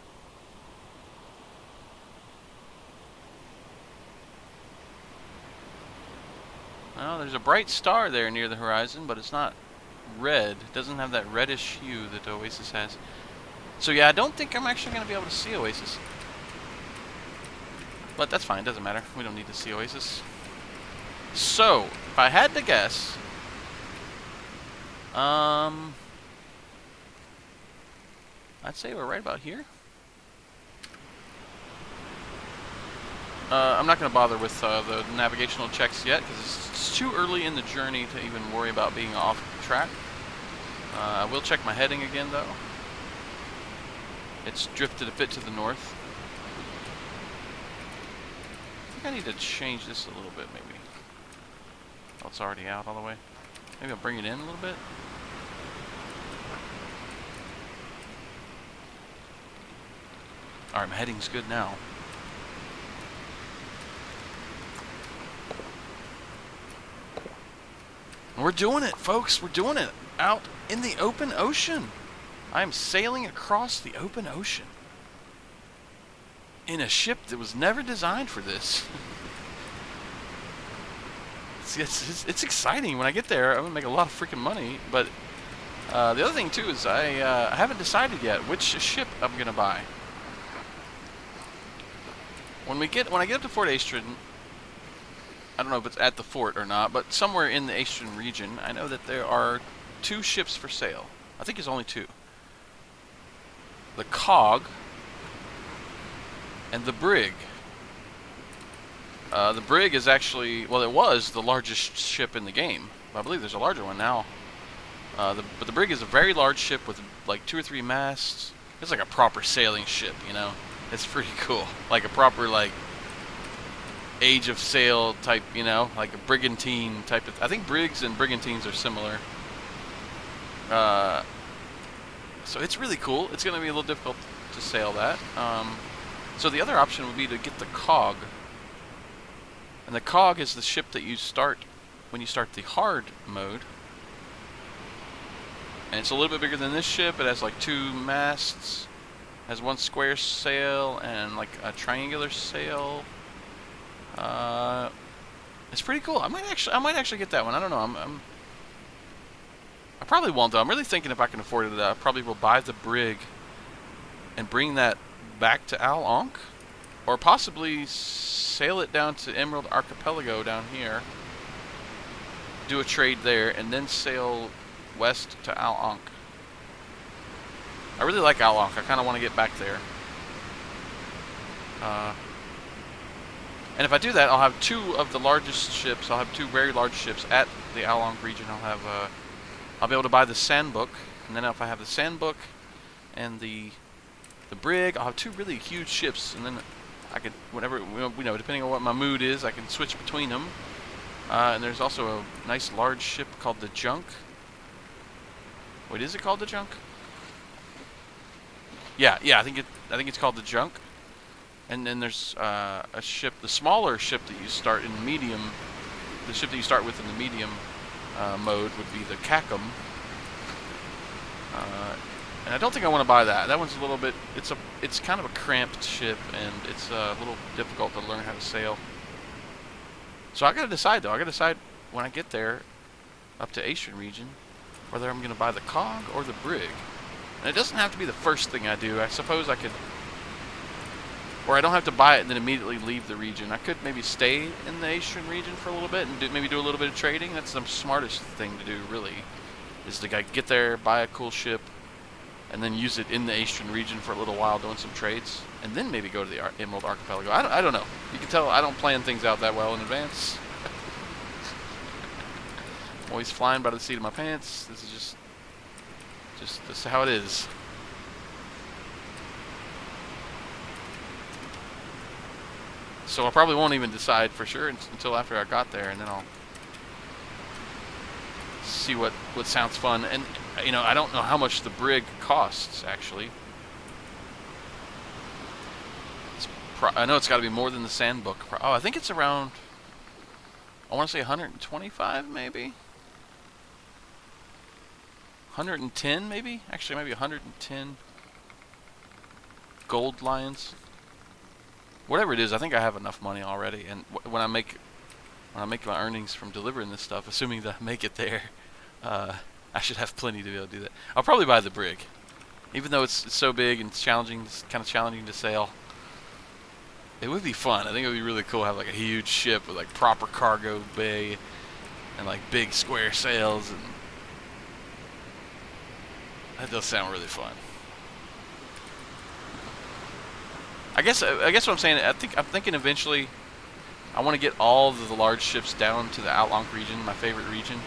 Well, there's a bright star there near the horizon, but it's not red. It doesn't have that reddish hue that Oasis has. So yeah, I don't think I'm actually going to be able to see Oasis. But that's fine, doesn't matter. We don't need to see Oasis. So, if I had to guess, I'd say we're right about here. I'm not going to bother with the navigational checks yet, because it's too early in the journey to even worry about being off track. I will check my heading again, though. It's drifted a bit to the north. I think I need to change this a little bit, maybe. Oh, it's already out all the way. Maybe I'll bring it in a little bit. Alright, my heading's good now. We're doing it, folks. We're doing it out in the open ocean. I'm sailing across the open ocean in a ship that was never designed for this. It's exciting. When I get there, I'm gonna make a lot of freaking money. But the other thing too is I haven't decided yet which ship I'm gonna buy. When I get up to Fort Aestrin, I don't know if it's at the fort or not, but somewhere in the Aestrin region, I know that there are 2 ships for sale. I think there's only 2. The Cog and the Brig. The Brig is actually, well, it was the largest ship in the game. I believe there's a larger one now. But the brig is a very large ship with like 2 or 3 masts. It's like a proper sailing ship, you know. It's pretty cool, like a proper like Age of Sail type, you know, like a brigantine type of. I think brigs and brigantines are similar. So it's really cool. It's going to be a little difficult to sail that. So the other option would be to get the cog. And the cog is the ship that you start when you start the hard mode. And it's a little bit bigger than this ship. It has like 2 masts, has 1 square sail and like a triangular sail. It's pretty cool. I might actually get that one. I don't know. I probably won't though. I'm really thinking if I can afford it, I probably will buy the brig and bring that back to Al Ankh, or possibly sail it down to Emerald Archipelago down here, do a trade there, and then sail west to Al Ankh. I really like Al Ankh. I kind of want to get back there. And if I do that, I'll have 2 of the largest ships. I'll have 2 very large ships at the Al Ankh region. I'll be able to buy the Sandbook, and then if I have the Sandbook and the brig, I'll have 2 really huge ships, and then I could, whatever, you know, depending on what my mood is, I can switch between them. And there's also a nice large ship called the Junk. Wait, is it called the Junk? Yeah, I think it's called the Junk. And then there's a ship, the smaller ship that you start in medium, the ship that you start with in the medium mode would be the Kakum. And I don't think I want to buy that. That one's a little bit, it's kind of a cramped ship, and it's a little difficult to learn how to sail. So I gotta decide though. I gotta decide when I get there, up to Aestrin region, whether I'm gonna buy the cog or the brig. And it doesn't have to be the first thing I do. I suppose I could, or I don't have to buy it and then immediately leave the region. I could maybe stay in the Aestrin region for a little bit and maybe do a little bit of trading. That's the smartest thing to do, really, is to get there, buy a cool ship, and then use it in the Aestrin region for a little while doing some trades, and then maybe go to the Emerald Archipelago. I don't know. You can tell I don't plan things out that well in advance. I'm always flying by the seat of my pants. This is just this is how it is. So I probably won't even decide for sure until after I got there, and then I'll see what sounds fun. And you know, I don't know how much the brig costs actually. I know it's got to be more than the Sandbook. Oh, I think it's around, I want to say 125 maybe. 110 maybe? Actually, maybe 110 gold lions. Whatever it is, I think I have enough money already, and when I make my earnings from delivering this stuff, assuming that I make it there, I should have plenty to be able to do that. I'll probably buy the brig, even though it's so big and it's challenging. It's kind of challenging to sail. It would be fun. I think it would be really cool to have like a huge ship with like proper cargo bay and like big square sails, and that does sound really fun. I guess what I'm saying, I'm thinking eventually I want to get all of the large ships down to the Al Ankh region, my favorite region.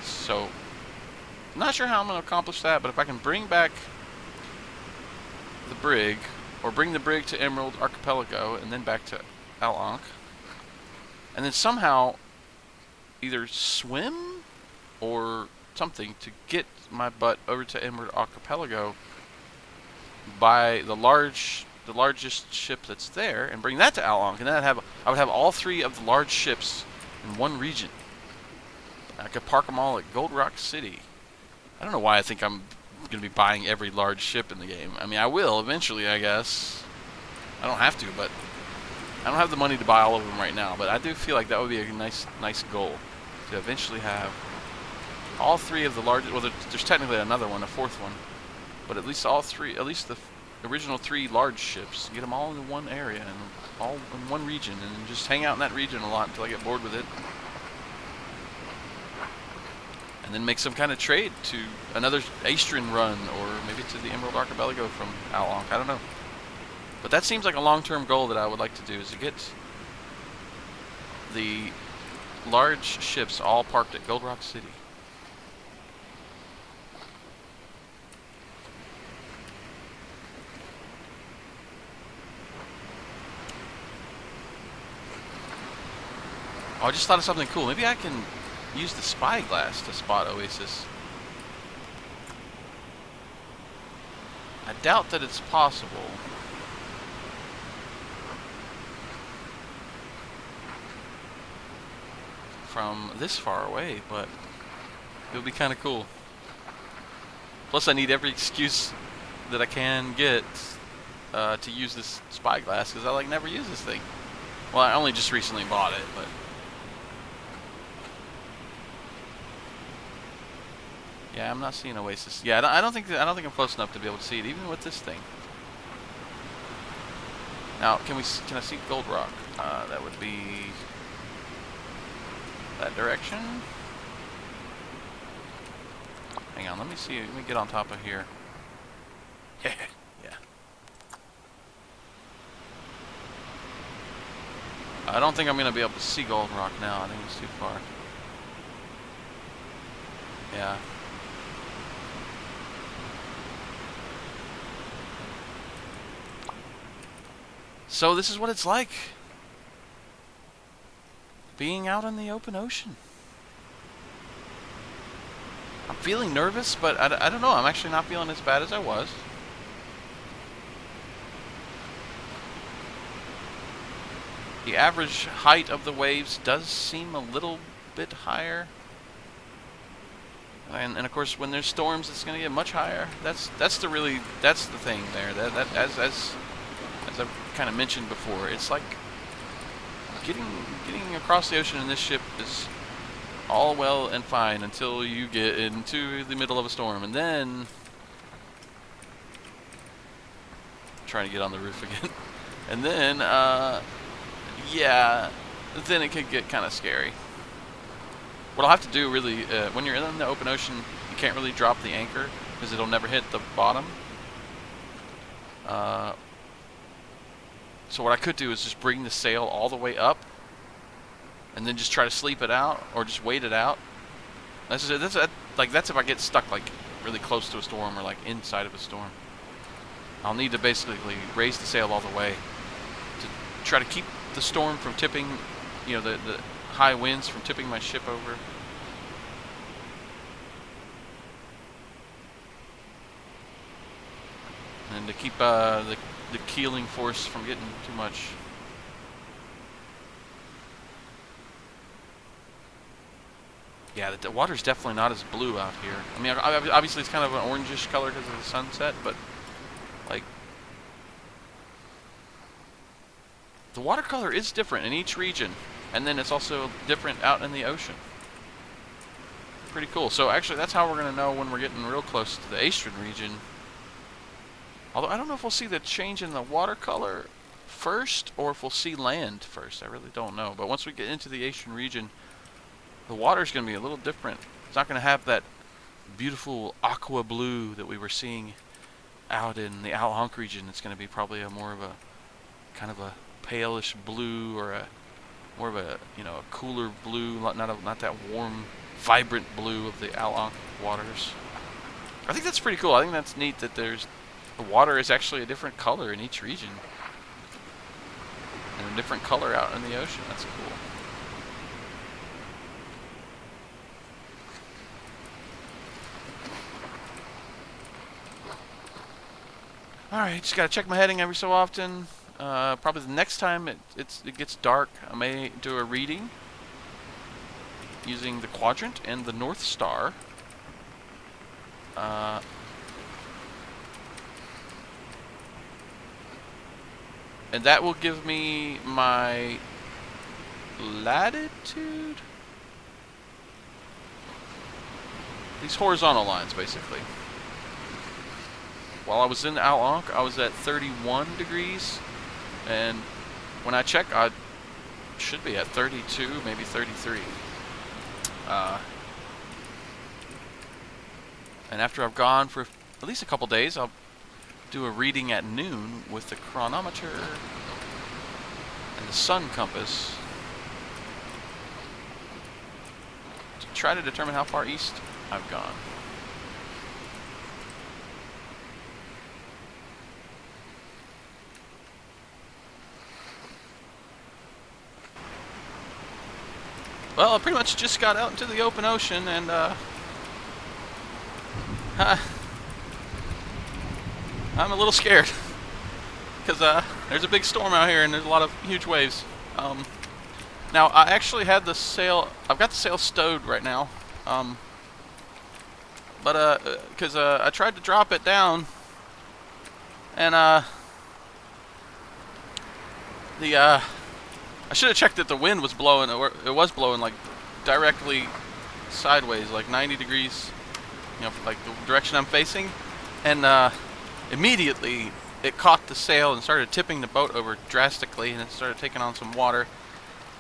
So I'm not sure how I'm going to accomplish that, but if I can bring back the brig, or bring the brig to Emerald Archipelago and then back to Al Ankh, and then somehow either swim or something to get my butt over to Emerald Archipelago by the largest ship that's there, and bring that to Al Ankh, and then I would have all 3 of the large ships in one region. I could park them all at Gold Rock City. I don't know why I think I'm going to be buying every large ship in the game. I mean, I will eventually, I guess. I don't have to, but I don't have the money to buy all of them right now. But I do feel like that would be a nice goal, to eventually have all 3 of the largest. Well, there's technically another one, a 4th one, but at least all 3, at least the original 3 large ships, get them all in one area and all in one region, and just hang out in that region a lot until I get bored with it. And then make some kind of trade to another Aestrin run, or maybe to the Emerald Archipelago from Al Ankh. I don't know. But that seems like a long-term goal that I would like to do, is to get the large ships all parked at Gold Rock City. Oh, I just thought of something cool. Maybe I can use the spyglass to spot Oasis. I doubt that it's possible. From this far away, but it would be kind of cool. Plus, I need every excuse that I can get to use this spyglass, because I like never use this thing. Well, I only just recently bought it, but yeah, I'm not seeing Oasis. Yeah, I don't think I'm close enough to be able to see it, even with this thing. Now, can I see Gold Rock? That would be that direction. Hang on, let me see. Let me get on top of here. Yeah. I don't think I'm going to be able to see Gold Rock now. I think it's too far. Yeah. So this is what it's like being out in the open ocean. I'm feeling nervous, but I don't know. I'm actually not feeling as bad as I was. The average height of the waves does seem a little bit higher. And of course, when there's storms, it's going to get much higher. That's the thing there. That as I've kind of mentioned before, it's like getting across the ocean in this ship is all well and fine until you get into the middle of a storm, and then trying to get on the roof again, and then yeah, then it could get kind of scary. What I'll have to do really, when you're in the open ocean, you can't really drop the anchor because it'll never hit the bottom. So what I could do is just bring the sail all the way up and then just try to sleep it out or just wait it out. That's if I get stuck like really close to a storm or like inside of a storm. I'll need to basically raise the sail all the way to try to keep the storm from tipping, you know, the high winds from tipping my ship over. And to keep the keeling force from getting too much. Yeah, the water's definitely not as blue out here. I mean, obviously it's kind of an orangish color because of the sunset, but like the watercolor is different in each region, and then it's also different out in the ocean. Pretty cool. So actually, that's how we're going to know when we're getting real close to the Aestrin region. Although I don't know if we'll see the change in the watercolor first or if we'll see land first. I really don't know. But once we get into the Aestrin region, the water's going to be a little different. It's not going to have that beautiful aqua blue that we were seeing out in the Al-Ankh region. It's going to be probably a more of a kind of a palish blue, or a more of a, you know, a cooler blue, not that warm, vibrant blue of the Al-Ankh waters. I think that's pretty cool. I think that's neat that the water is actually a different color in each region, and a different color out in the ocean. That's cool. Alright, just gotta check my heading every so often. Probably the next time it gets dark, I may do a reading using the quadrant and the North Star. And that will give me my latitude. These horizontal lines, basically. While I was in Al-Ankh, I was at 31 degrees, and when I check, I should be at 32, maybe 33. And after I've gone for at least a couple days, I'll do a reading at noon with the chronometer and the sun compass to try to determine how far east I've gone. Well, I pretty much just got out into the open ocean, and I'm a little scared because there's a big storm out here and there's a lot of huge waves. Now I actually had the sail. I've got the sail stowed right now, but because I tried to drop it down, and I should have checked that the wind was blowing. It was blowing like directly sideways, like 90 degrees, you know, like the direction I'm facing, and immediately it caught the sail and started tipping the boat over drastically, and it started taking on some water.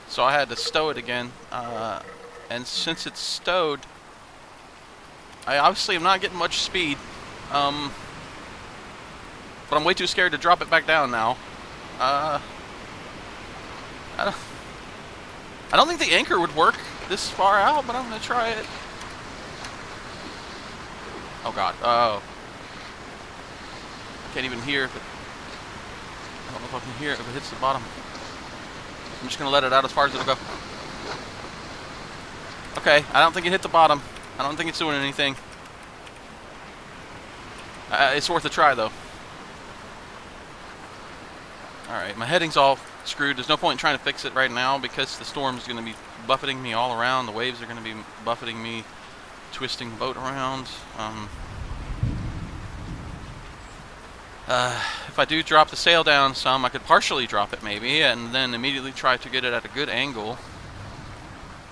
So I had to stow it again, and since it's stowed, I obviously am not getting much speed, but I'm way too scared to drop it back down now. I don't think the anchor would work this far out, but I'm gonna try it. Oh God! Oh, I can't even hear if it. I don't know if I can hear it if it hits the bottom. I'm just gonna let it out as far as it'll go. Okay, I don't think it hit the bottom. I don't think it's doing anything. It's worth a try though. Alright, my heading's all screwed. There's no point in trying to fix it right now because the storm's going to be buffeting me all around. The waves are going to be buffeting me, twisting the boat around. If I do drop the sail down some, I could partially drop it maybe, and then immediately try to get it at a good angle.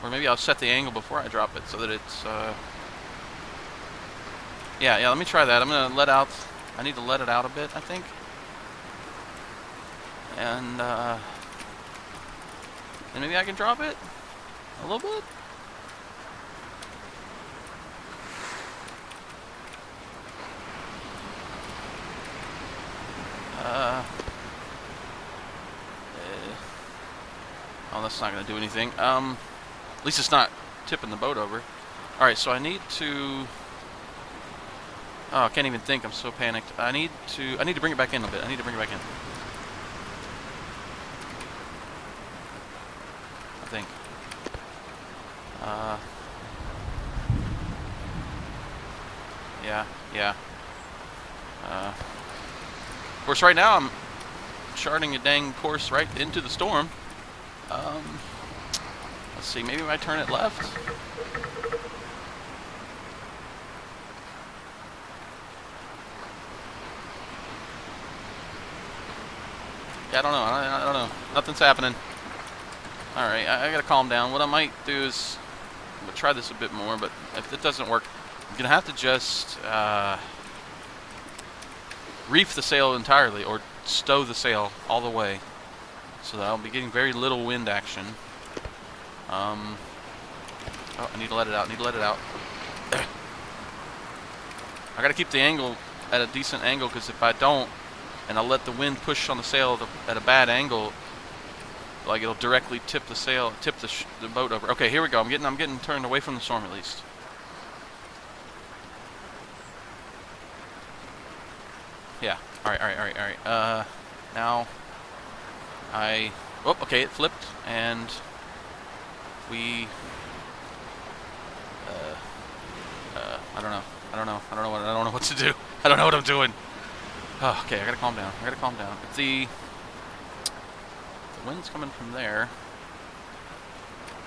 Or maybe I'll set the angle before I drop it so that it's... Yeah, let me try that. I'm going to let out... I need to let it out a bit, I think. And maybe I can drop it a little bit. Oh, that's not going to do anything. At least it's not tipping the boat over. All right, so I need to. Oh, I can't even think. I'm so panicked. I need to bring it back in a bit. I need to bring it back in. I think. Yeah. Of course, right now I'm charting a dang course right into the storm. Let's see. Maybe if I turn it left. Yeah, I don't know. I don't know. Nothing's happening. Alright, I gotta calm down. What I might do is I'm gonna try this a bit more, but if it doesn't work, I'm gonna have to just reef the sail entirely, or stow the sail all the way, so that I'll be getting very little wind action. Oh, I need to let it out. I gotta keep the angle at a decent angle, because if I don't, and I'll let the wind push on the sail at a bad angle, like it'll directly tip the sail, tip the boat over. Okay, here we go. I'm getting turned away from the storm at least. Yeah. All right. Now oh, okay, it flipped, and we. I don't know what to do. I don't know what I'm doing. Oh, okay, I gotta calm down. If the wind's coming from there.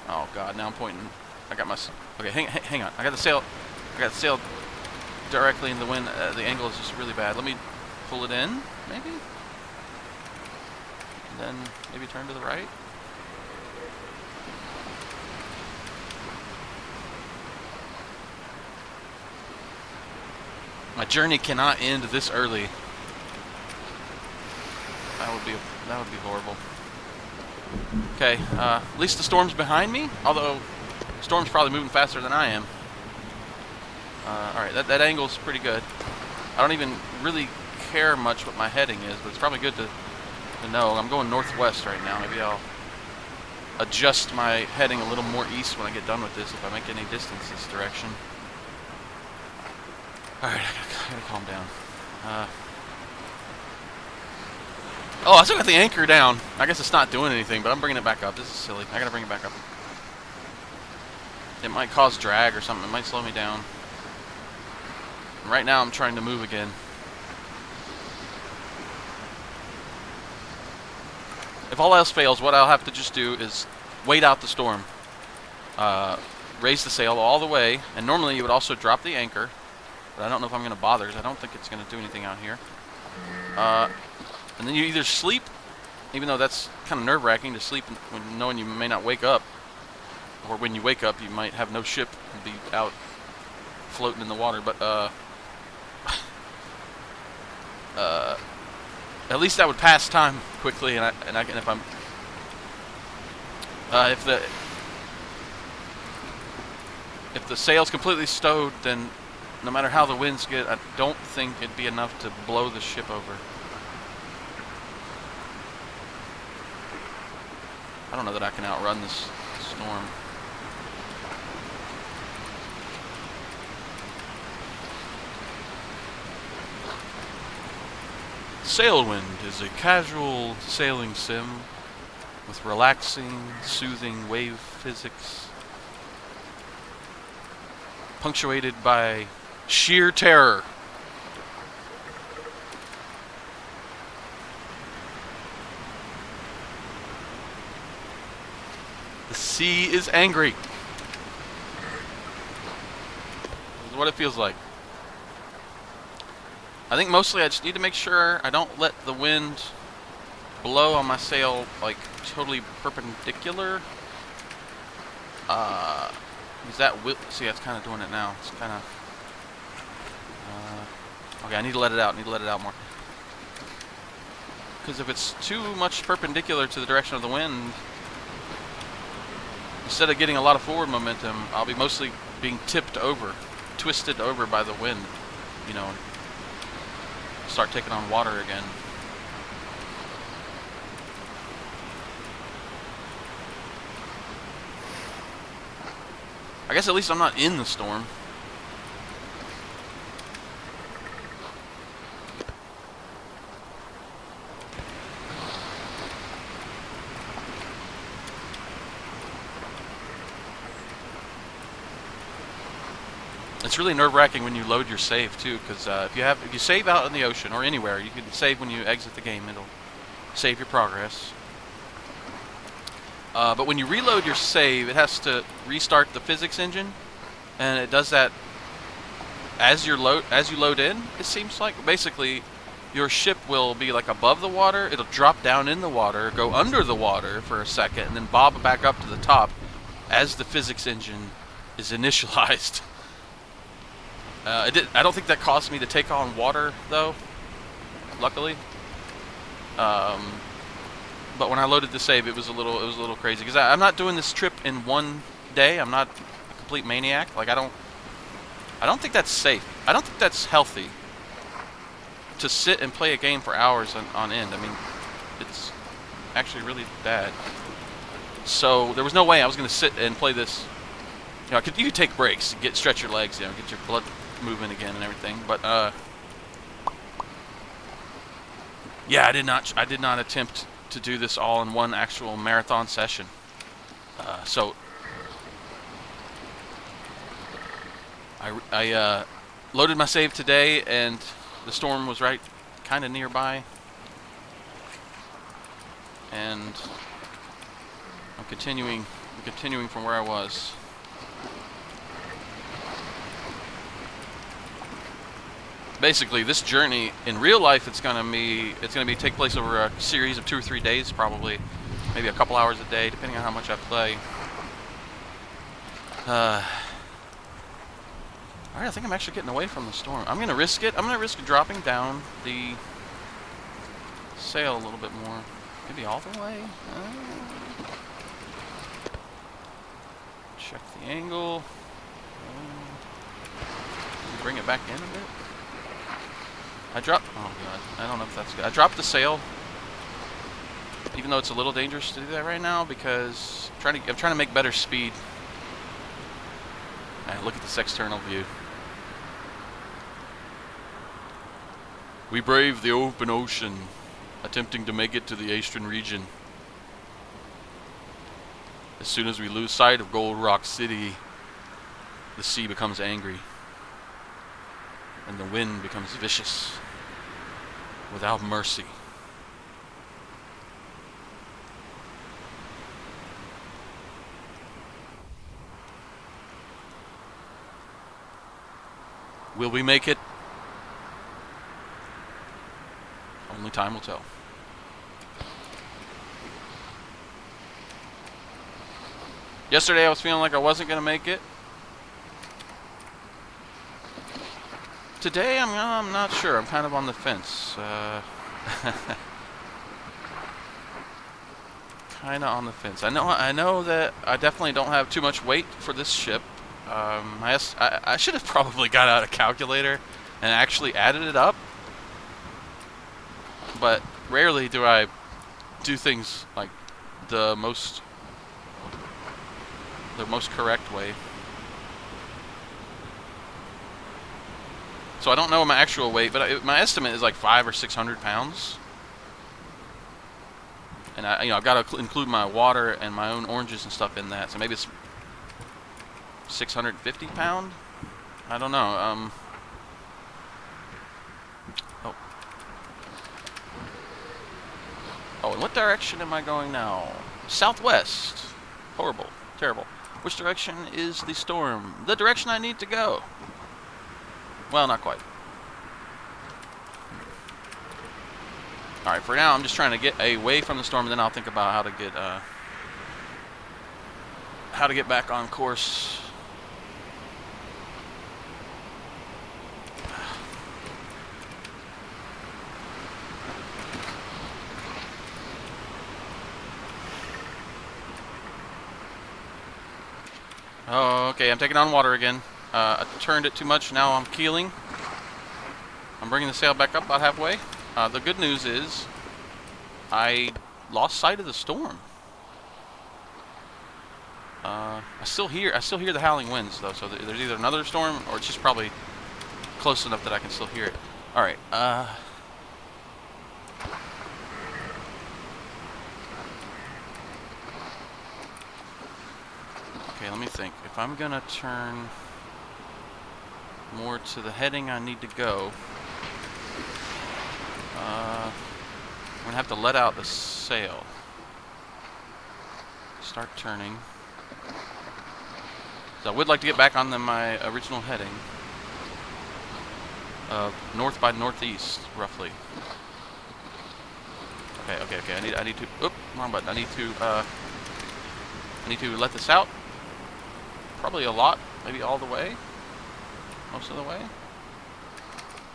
Oh God, now I'm pointing. I got my. Okay, hang on. I got the sail directly in the wind. The angle is just really bad. Let me pull it in, maybe, and then maybe turn to the right. My journey cannot end this early. That would be horrible. Okay, at least the storm's behind me, although the storm's probably moving faster than I am. Alright, that angle's pretty good. I don't even really care much what my heading is, but it's probably good to know. I'm going northwest right now. Maybe I'll adjust my heading a little more east when I get done with this, if I make any distance this direction. Alright, I gotta calm down. Oh, I still got the anchor down. I guess it's not doing anything, but I'm bringing it back up. This is silly. I gotta bring it back up. it might cause drag or something. It might slow me down. And right now I'm trying to move again. If all else fails, what I'll have to just do is wait out the storm. Raise the sail all the way, and normally you would also drop the anchor, but I don't know if I'm going to bother, because I don't think it's going to do anything out here. And then you either sleep, even though that's kind of nerve-wracking to sleep when knowing you may not wake up, or when you wake up you might have no ship and be out floating in the water, but at least that would pass time quickly, and if I'm if the sail's completely stowed, then no matter how the winds get, I don't think it'd be enough to blow the ship over. I don't know that I can outrun this storm. Sailwind is a casual sailing sim with relaxing, soothing wave physics, punctuated by sheer terror. The sea is angry. This is what it feels like. I think mostly I just need to make sure I don't let the wind blow on my sail like totally perpendicular. Is that see? It's kind of doing it now. It's kind of okay. I need to let it out. I need to let it out more. Because if it's too much perpendicular to the direction of the wind, instead of getting a lot of forward momentum, I'll be mostly being tipped over, twisted over by the wind. You know. Start taking on water again. I guess at least I'm not in the storm. It's really nerve-wracking when you load your save too, because if you save out in the ocean or anywhere, you can save when you exit the game. It'll save your progress. But when you reload your save, it has to restart the physics engine, and it does that as you load in. It seems like basically your ship will be like above the water. It'll drop down in the water, go under the water for a second, and then bob back up to the top as the physics engine is initialized. I don't think that caused me to take on water though, luckily. But when I loaded the save, it was a little crazy because I'm not doing this trip in one day. I'm not a complete maniac. Like I don't think that's safe. I don't think that's healthy to sit and play a game for hours on end. I mean, it's actually really bad. So there was no way I was going to sit and play this. You know, you could take breaks, stretch your legs, you know, get your blood moving again and everything. But yeah, I did not attempt to do this all in one actual marathon session. So I loaded my save today, and the storm was right kind of nearby, and I'm continuing from where I was. Basically, this journey in real life, it's gonna take place over a series of 2 or 3 days, probably, maybe a couple hours a day, depending on how much I play. All right, I think I'm actually getting away from the storm. I'm gonna risk it. I'm gonna risk dropping down the sail a little bit more, maybe all the way. Check the angle. Bring it back in a bit. Oh god, I don't know if that's good. I dropped the sail, even though it's a little dangerous to do that right now because I'm trying to make better speed. And look at this external view. We brave the open ocean, attempting to make it to the Aestrin region. As soon as we lose sight of Gold Rock City, the sea becomes angry and the wind becomes vicious without mercy. Will we make it? Only time will tell. Yesterday I was feeling like I wasn't going to make it. Today I'm not sure. I'm kind of on the fence. Kind of on the fence. I know that I definitely don't have too much weight for this ship. I should have probably got out a calculator and actually added it up. But rarely do I do things like the most correct way. So I don't know my actual weight, but my estimate is like 500 or 600 pounds. And I've got to include my water and my own oranges and stuff in that. So maybe it's 650 pound. I don't know. Oh, in what direction am I going now? Southwest. Horrible. Terrible. Which direction is the storm? The direction I need to go. Well, not quite. Alright, for now I'm just trying to get away from the storm, and then I'll think about how to get back on course. Oh, okay, I'm taking on water again. I turned it too much, now I'm keeling. I'm bringing the sail back up about halfway. The good news is I lost sight of the storm. I still hear the howling winds though, so there's either another storm or it's just probably close enough that I can still hear it. All right. Okay, let me think. If I'm gonna turn more to the heading I need to go, I'm gonna have to let out the sail. Start turning. So I would like to get back on my original heading of north by northeast, roughly. Okay. I need to. Oop, wrong button. I need to let this out. Probably a lot, maybe all the way, most of the way,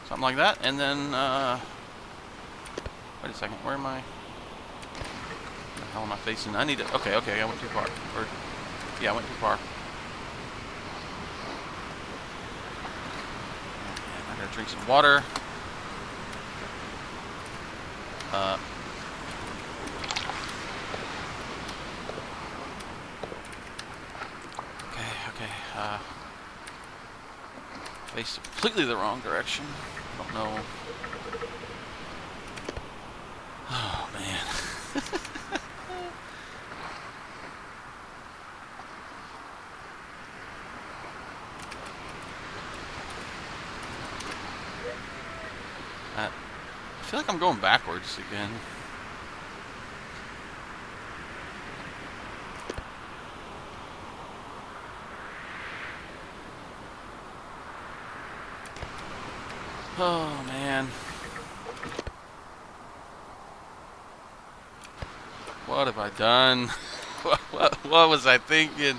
something like that. And then, wait a second, where am I? Where the hell am I facing? I need to. Okay, I went too far. Yeah, I went too far. I gotta drink some water. Faced completely the wrong direction. Don't know. Oh man. I feel like I'm going backwards again. Oh man. What have I done? What was I thinking?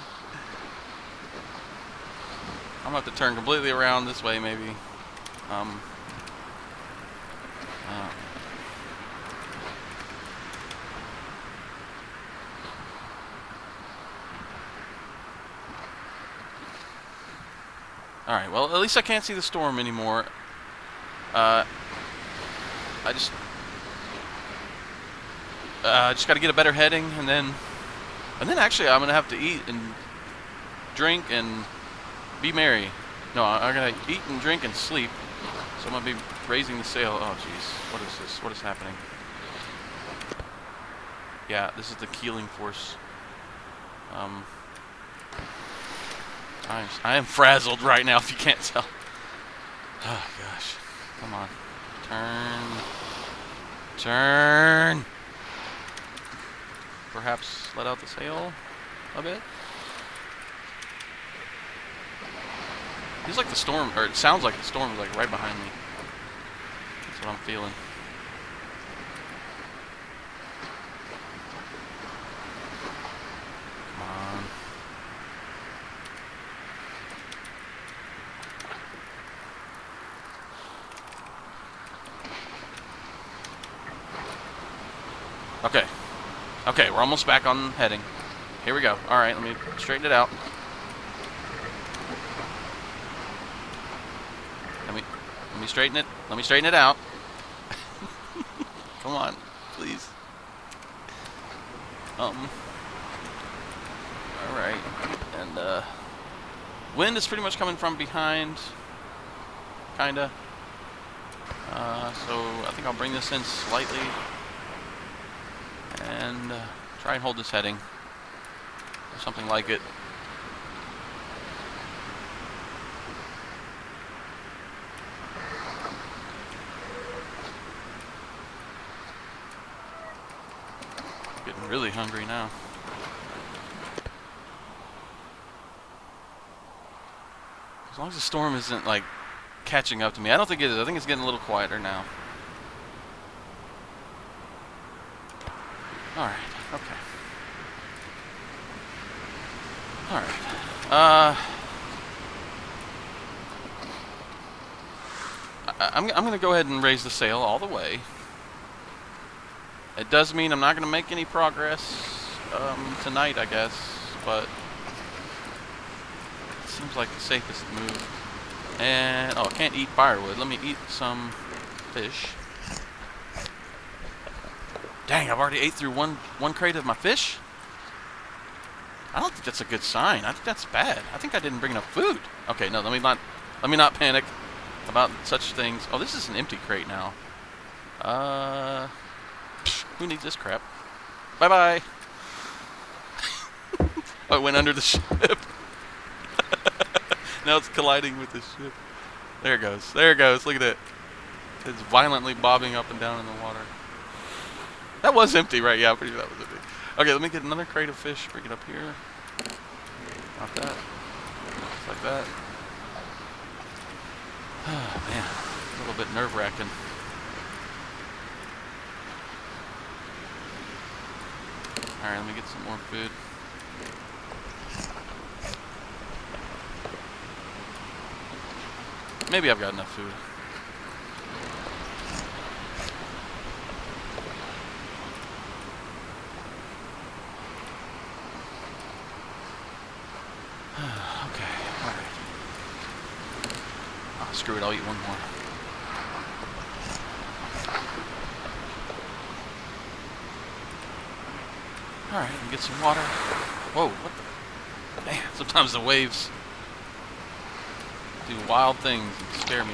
I'm gonna have to turn completely around this way maybe. Alright, well at least I can't see the storm anymore. I just got to get a better heading, and then actually I'm gonna have to eat and drink and be merry. No, I'm gonna eat and drink and sleep. So I'm gonna be raising the sail. Oh jeez, what is this? What is happening? Yeah, this is the keeling force. I am frazzled right now, if you can't tell. Oh, gosh. Come on. Turn. Turn. Perhaps let out the sail a bit. Feels like the storm, or it sounds like the storm is like right behind me. That's what I'm feeling. Come on. Okay. Okay, we're almost back on heading. Here we go. Alright, let me straighten it out. Let me straighten it. Let me straighten it out. Come on, please. Alright. And wind is pretty much coming from behind. Kinda. So I think I'll bring this in slightly. And try and hold this heading. Or something like it. Getting really hungry now. As long as the storm isn't like catching up to me. I don't think it is. I think it's getting a little quieter now. Alright, okay. Alright. I'm gonna go ahead and raise the sail all the way. It does mean I'm not gonna make any progress tonight, I guess, but it seems like the safest move. And oh, I can't eat firewood. Let me eat some fish. Dang, I've already ate through one crate of my fish. I don't think that's a good sign. I think that's bad. I think I didn't bring enough food. Okay, no, let me not panic about such things. Oh, this is an empty crate now. Who needs this crap? Bye bye. Oh, it went under the ship. Now it's colliding with the ship. There it goes. There it goes. Look at it. It's violently bobbing up and down in the water. That was empty, right? Yeah, I'm pretty sure that was empty. Okay, let me get another crate of fish. Bring it up here. Not that. Just like that. Oh, man. A little bit nerve-wracking. Alright, let me get some more food. Maybe I've got enough food. Okay, alright. Oh, screw it, I'll eat one more. Alright, let me get some water. Whoa, what the? Man, sometimes the waves do wild things and scare me.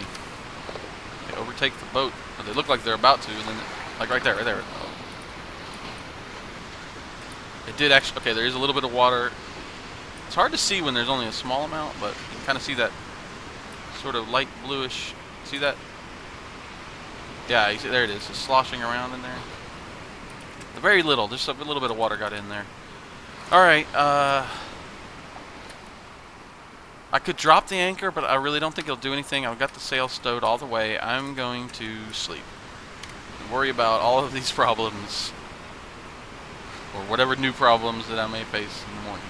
They overtake the boat, or they look like they're about to, and then, like right there, right there. It did actually, okay, there is a little bit of water. It's hard to see when there's only a small amount, but you can kind of see that sort of light bluish. See that? Yeah, you see, there it is. It's sloshing around in there. Very little. Just a little bit of water got in there. Alright, I could drop the anchor, but I really don't think it'll do anything. I've got the sail stowed all the way. I'm going to sleep. And worry about all of these problems. Or whatever new problems that I may face in the morning.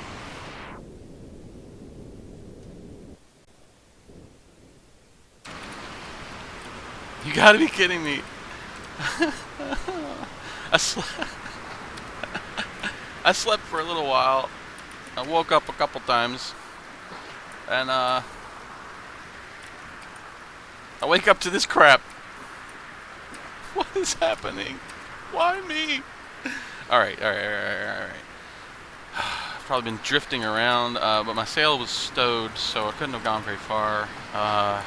You gotta be kidding me. I slept for a little while. I woke up a couple times. And, I wake up to this crap. What is happening? Why me? Alright. I've probably been drifting around, but my sail was stowed, so I couldn't have gone very far. I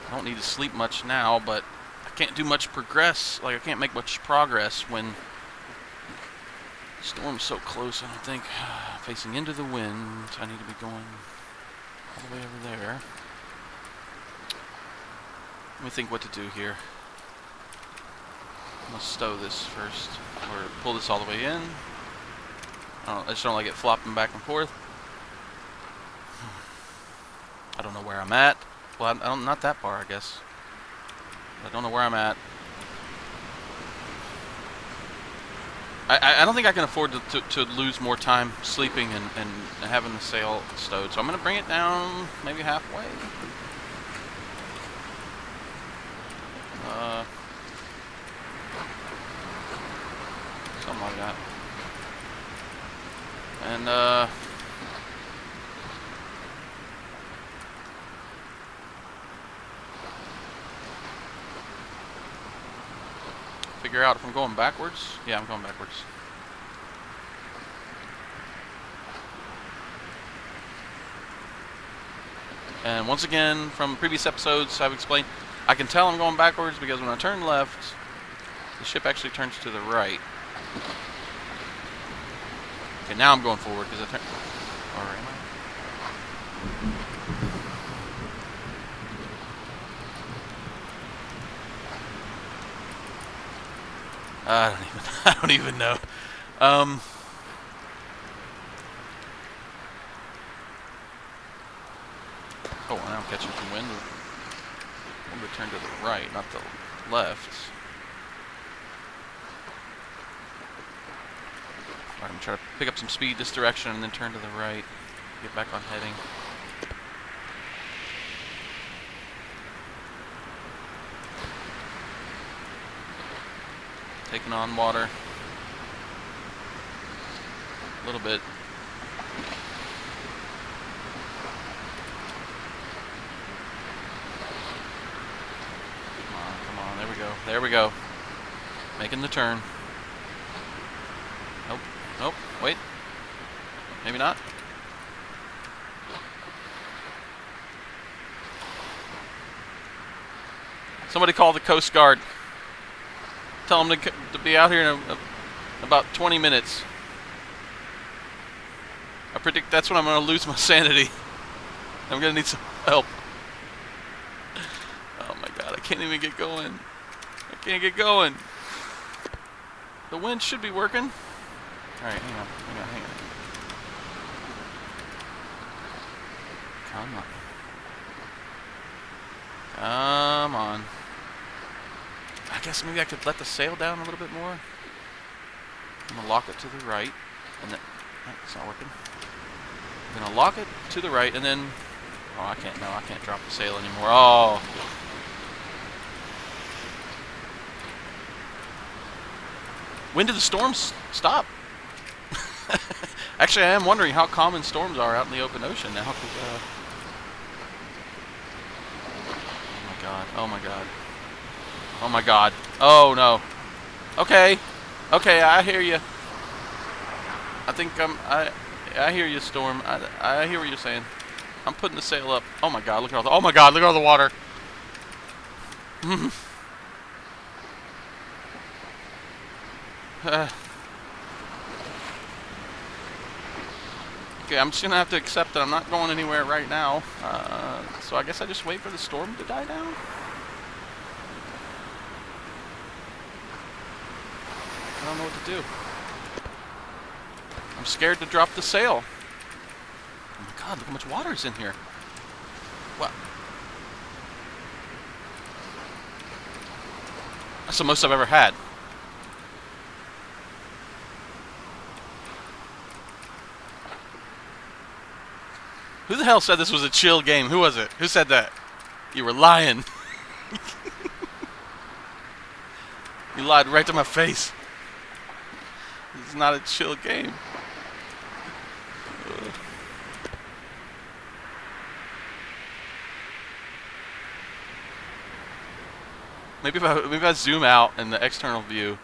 don't need to sleep much now, but I can't do much progress. Like, I can't make much progress when Storm's so close, I don't think. Facing into the wind. I need to be going all the way over there. Let me think what to do here. I'm going to stow this first. Or pull this all the way in. I just don't like it flopping back and forth. I don't know where I'm at. Well, I'm not that far, I guess. I don't know where I'm at. I don't think I can afford to lose more time sleeping and having the sail stowed. So I'm going to bring it down maybe halfway. Something like that. And, figure out if I'm going backwards. Yeah, I'm going backwards. And once again, from previous episodes, I've explained, I can tell I'm going backwards because when I turn left, the ship actually turns to the right. Okay, now I'm going forward because I turn... Or am I? I don't even know. Oh, now I'm catching some wind. I'm going to turn to the right, not the left. Alright, I'm going to try to pick up some speed this direction and then turn to the right. Get back on heading. Taking on water. A little bit. Come on, there we go. There we go. Making the turn. Nope. Nope. Wait. Maybe not. Somebody call the Coast Guard. Tell them to be out here in about 20 minutes. I predict that's when I'm going to lose my sanity. I'm going to need some help. Oh my god, I can't even get going. I can't get going. The wind should be working. Alright, hang on. Come on. Come on. I guess maybe I could let the sail down a little bit more. I'm going to lock it to the right. And then... Oh, it's not working. I'm going to lock it to the right and then... Oh, I can't... No, I can't drop the sail anymore. Oh! When did the storms stop? Actually, I am wondering how common storms are out in the open ocean now. Oh my god. Oh my god. Oh my god. Oh no. Okay. Okay, I hear you. I think I hear you, Storm. I hear what you're saying. I'm putting the sail up. Oh my god, look at all the... Oh my god, look at all the water. Okay, I'm just gonna have to accept that I'm not going anywhere right now. So I guess I just wait for the storm to die down. I don't know what to do. I'm scared to drop the sail. Oh my god, look how much water is in here. What? That's the most I've ever had. Who the hell said this was a chill game? Who was it? Who said that? You were lying. You lied right to my face. This is not a chill game. Ugh. Maybe if I zoom out in the external view,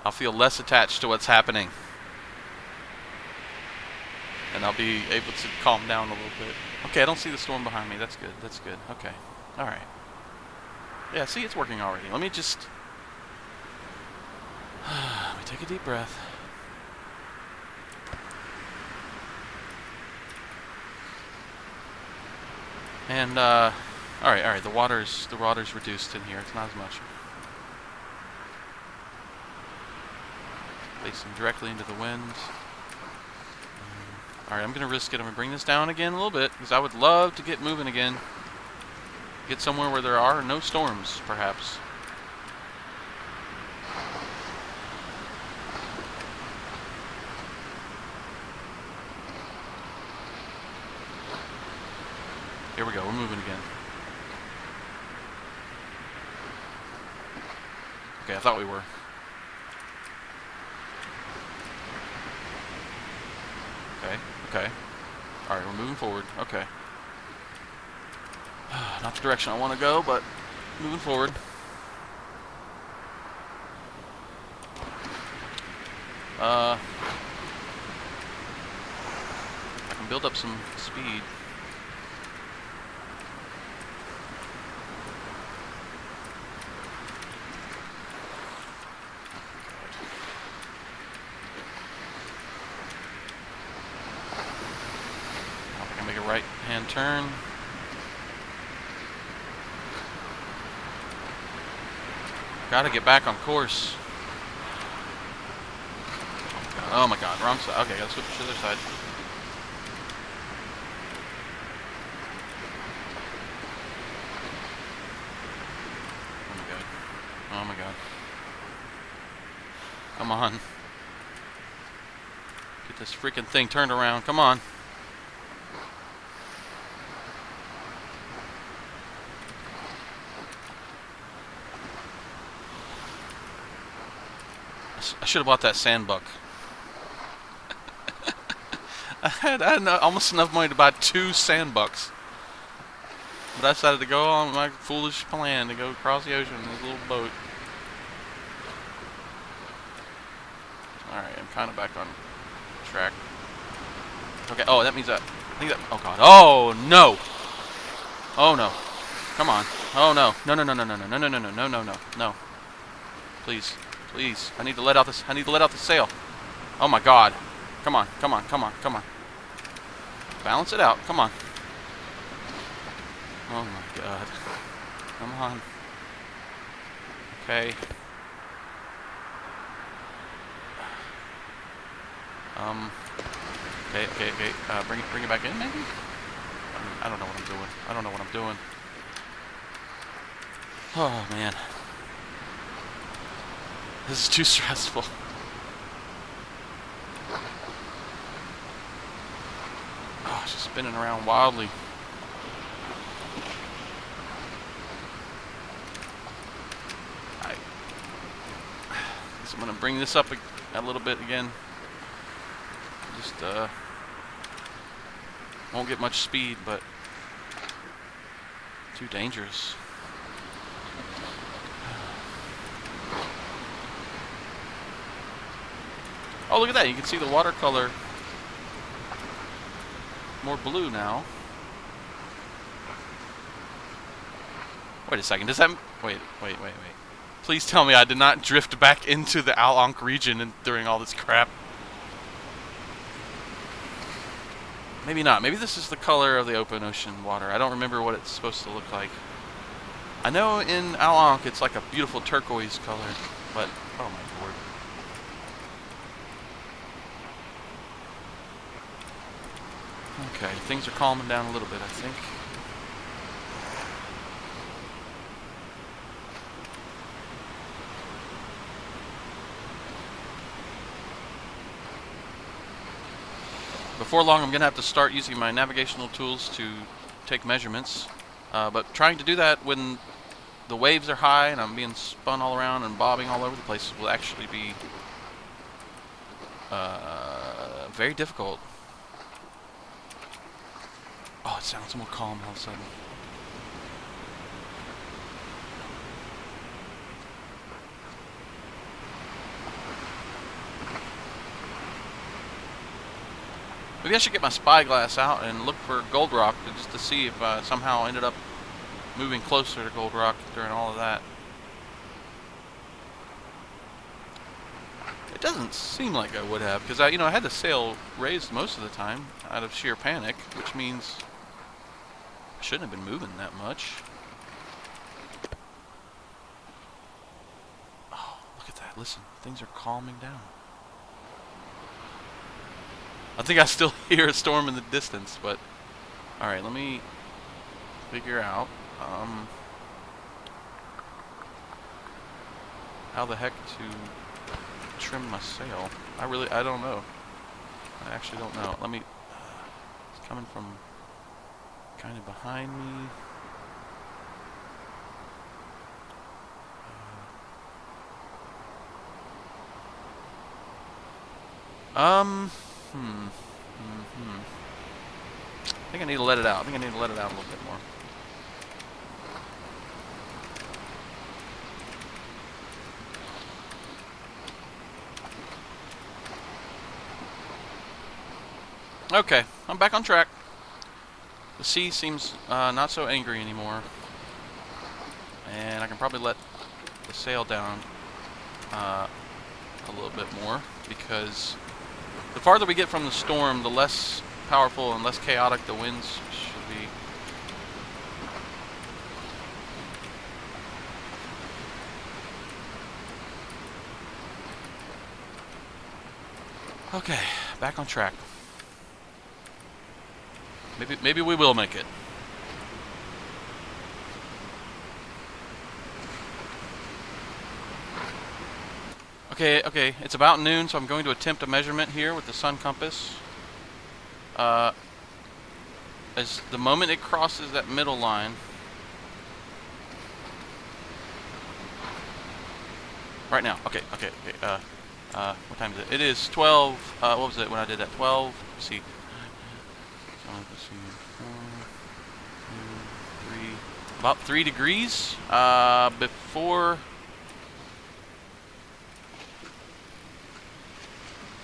I'll feel less attached to what's happening. And I'll be able to calm down a little bit. Okay, I don't see the storm behind me. That's good. That's good. Okay. Alright. Yeah, see, it's working already. Let me just... Let me take a deep breath. And all right. The water's reduced in here. It's not as much. Facing directly into the wind. All right, I'm gonna risk it. I'm gonna bring this down again a little bit because I would love to get moving again. Get somewhere where there are no storms, perhaps. Here we go. We're moving again. Okay, I thought we were. Okay. Alright, we're moving forward. Okay. Not the direction I want to go, but moving forward. I can build up some speed. Right-hand turn. Gotta get back on course. Oh my god, wrong side. Okay, gotta switch to the other side. Oh my god. Oh my god. Come on. Get this freaking thing turned around. Come on. I should have bought that sandbuck. I had almost enough money to buy 2 sandbucks. But I decided to go on my foolish plan to go across the ocean in this little boat. Alright, I'm kind of back on track. Okay, oh, that means that. I think that. Oh god. Oh no! Oh no. Come on. Oh no. No. Please. Please. I need to let out this. I need to let out the sail. Oh my god. Come on. Balance it out. Come on. Oh my god. Come on. Okay. Okay. Bring it back in, maybe? I don't know what I'm doing. Oh man. This is too stressful. Oh, it's just spinning around wildly. So I'm gonna bring this up a little bit again. Just won't get much speed, but too dangerous. Oh, look at that. You can see the watercolor more blue now. Wait a second. Does that... Wait. Please tell me I did not drift back into the Al-Ankh region during all this crap. Maybe not. Maybe this is the color of the open ocean water. I don't remember what it's supposed to look like. I know in Al-Ankh it's like a beautiful turquoise color, but... Oh my lord. Okay, things are calming down a little bit, I think. Before long, I'm going to have to start using my navigational tools to take measurements. But trying to do that when the waves are high and I'm being spun all around and bobbing all over the place will actually be very difficult. Oh, it sounds more calm all of a sudden. Maybe I should get my spyglass out and look for gold rock just to see if I somehow ended up moving closer to gold rock during all of that. It doesn't seem like I would have, because I had the sail raised most of the time out of sheer panic, which means I shouldn't have been moving that much. Oh, look at that. Listen, things are calming down. I think I still hear a storm in the distance, but... Alright, let me figure out how the heck to trim my sail. I don't know. I actually don't know. Let me... it's coming from kind of behind me. I think I need to let it out. I think I need to let it out a little bit more. Okay, I'm back on track. The sea seems not so angry anymore. And I can probably let the sail down a little bit more, because the farther we get from the storm, the less powerful and less chaotic the winds should be. Okay, back on track. Maybe we will make it. Okay, it's about noon, so I'm going to attempt a measurement here with the sun compass. As the moment it crosses that middle line, right now. Okay. What time is it? It is 12. What was it when I did that? 12. Let's see. Let's see. 4, 2, 3. About 3 degrees. Before.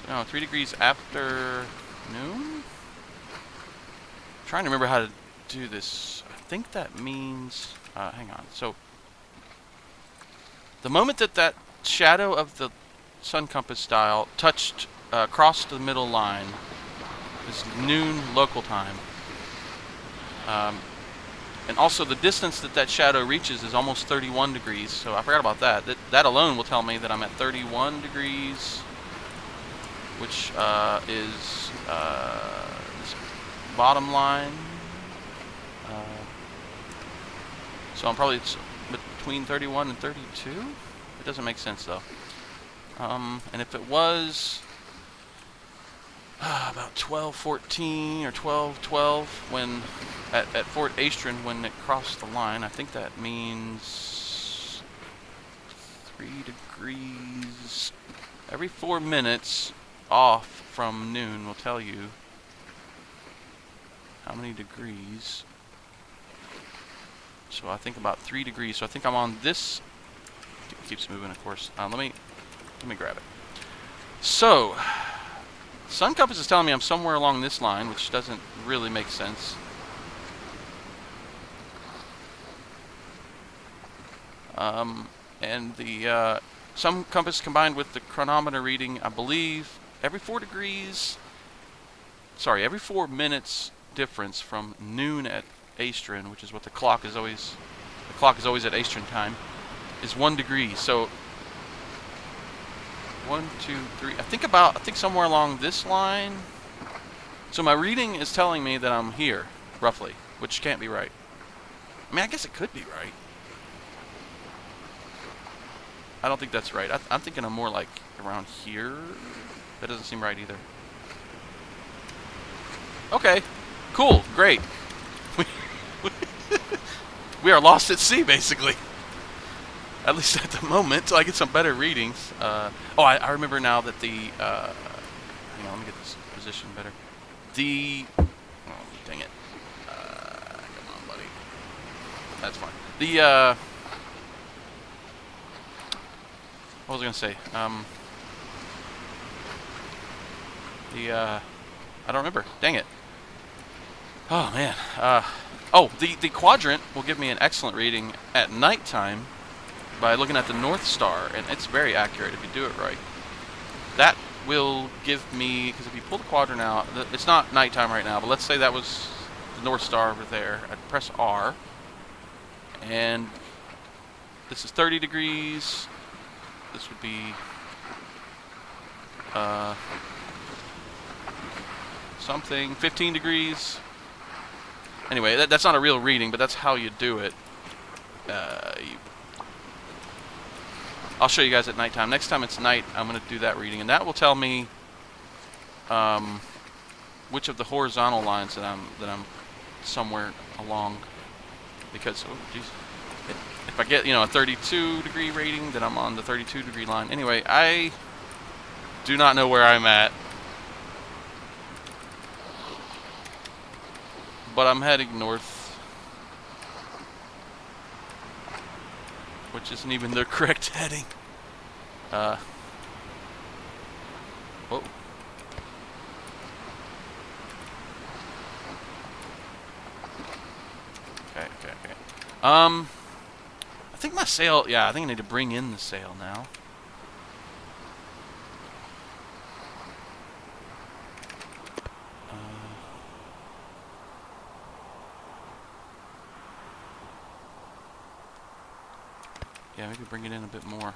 No, 3 degrees after noon? I'm trying to remember how to do this. I think that means... hang on. So, the moment that shadow of the sun compass dial touched, crossed the middle line, is noon local time. And also, the distance that shadow reaches is almost 31 degrees. So, I forgot about that. That alone will tell me that I'm at 31 degrees... which is this bottom line. So I'm probably between 31 and 32. It doesn't make sense though. And if it was about 12:14 or 12:12 when at Fort Aestrin when it crossed the line, I think that means 3 degrees every 4 minutes. Off from noon will tell you how many degrees. So I think about 3 degrees. So I think I'm on this. It keeps moving, of course. Let me grab it. So sun compass is telling me I'm somewhere along this line, which doesn't really make sense. And the sun compass combined with the chronometer reading, I believe. Every 4 minutes difference from noon at Aestrin, which is what the clock is always at Aestrin time, is 1 degree. So 1, 2, 3. I think somewhere along this line. So my reading is telling me that I'm here, roughly, which can't be right. I mean, I guess it could be right. I don't think that's right. I'm thinking I'm more like around here. That doesn't seem right either. Okay, cool, great. We are lost at sea, basically. At least at the moment, till I get some better readings. I remember now that the... hang on, let me get this position better. Oh, dang it. Come on, buddy. That's fine. What was I going to say? I don't remember. Dang it. Oh, man. The quadrant will give me an excellent reading at nighttime by looking at the North Star, and it's very accurate if you do it right. That will give me, because if you pull the quadrant out, it's not nighttime right now, but let's say that was the North Star over there. I'd press R, and this is 30 degrees. This would be something 15 degrees. Anyway, that's not a real reading, but that's how you do it. I'll show you guys at nighttime. Next time it's night, I'm going to do that reading, and that will tell me which of the horizontal lines that I'm somewhere along. Because, oh geez, if I get a 32 degree rating, then I'm on the 32 degree line. Anyway, I do not know where I'm at, but I'm heading north, which isn't even the correct heading. Whoa. Okay. I think my sail, yeah, I think I need to bring in the sail now. Yeah, maybe bring it in a bit more.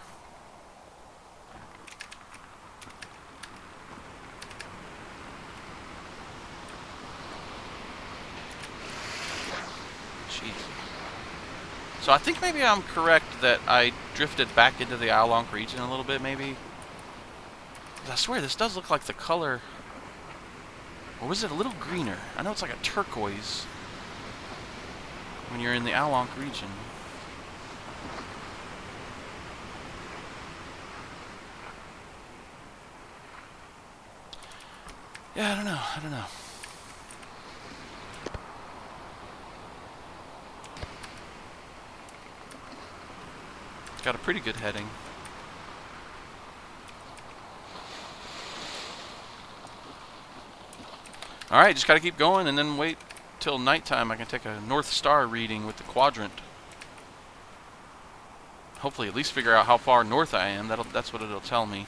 Jeez. So I think maybe I'm correct that I drifted back into the Alonk region a little bit, maybe. I swear, this does look like the color... Or was it a little greener? I know it's like a turquoise when you're in the Alonk region. Yeah, I don't know. It's got a pretty good heading. Alright, just gotta keep going and then wait till nighttime. I can take a North Star reading with the quadrant. Hopefully at least figure out how far north I am. That's what it'll tell me.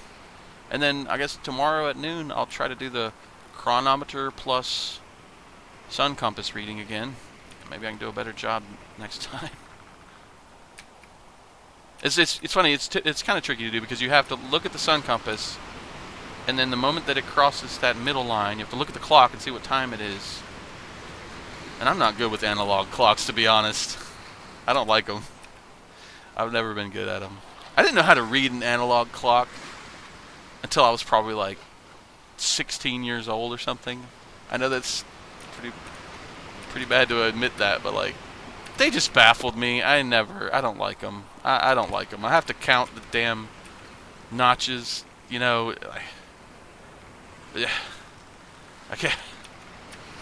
And then I guess tomorrow at noon I'll try to do the chronometer plus sun compass reading again. Maybe I can do a better job next time. It's funny. It's kind of tricky to do because you have to look at the sun compass, and then the moment that it crosses that middle line, you have to look at the clock and see what time it is. And I'm not good with analog clocks, to be honest. I don't like them. I've never been good at them. I didn't know how to read an analog clock until I was probably like 16 years old or something. I know that's pretty bad to admit that, but like, they just baffled me. I don't like them. I don't like them. I have to count the damn notches, I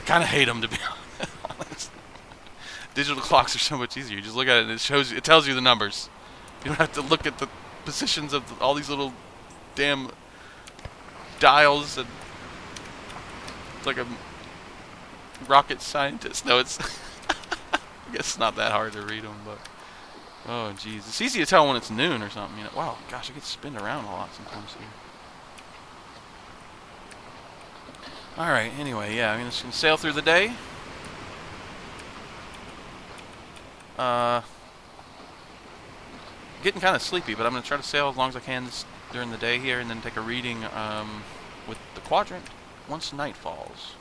kind of hate them, to be honest. Digital clocks are so much easier. You just look at it and it tells you the numbers. You don't have to look at the positions of all these little damn dials, and it's like a rocket scientist. No, it's I guess it's not that hard to read them, but oh jeez, it's easy to tell when it's noon or something. Wow, gosh, I get spin around a lot sometimes here. All right, anyway, yeah, I'm just gonna sail through the day. Getting kind of sleepy, but I'm gonna try to sail as long as I can during the day here, and then take a reading with the quadrant once night falls.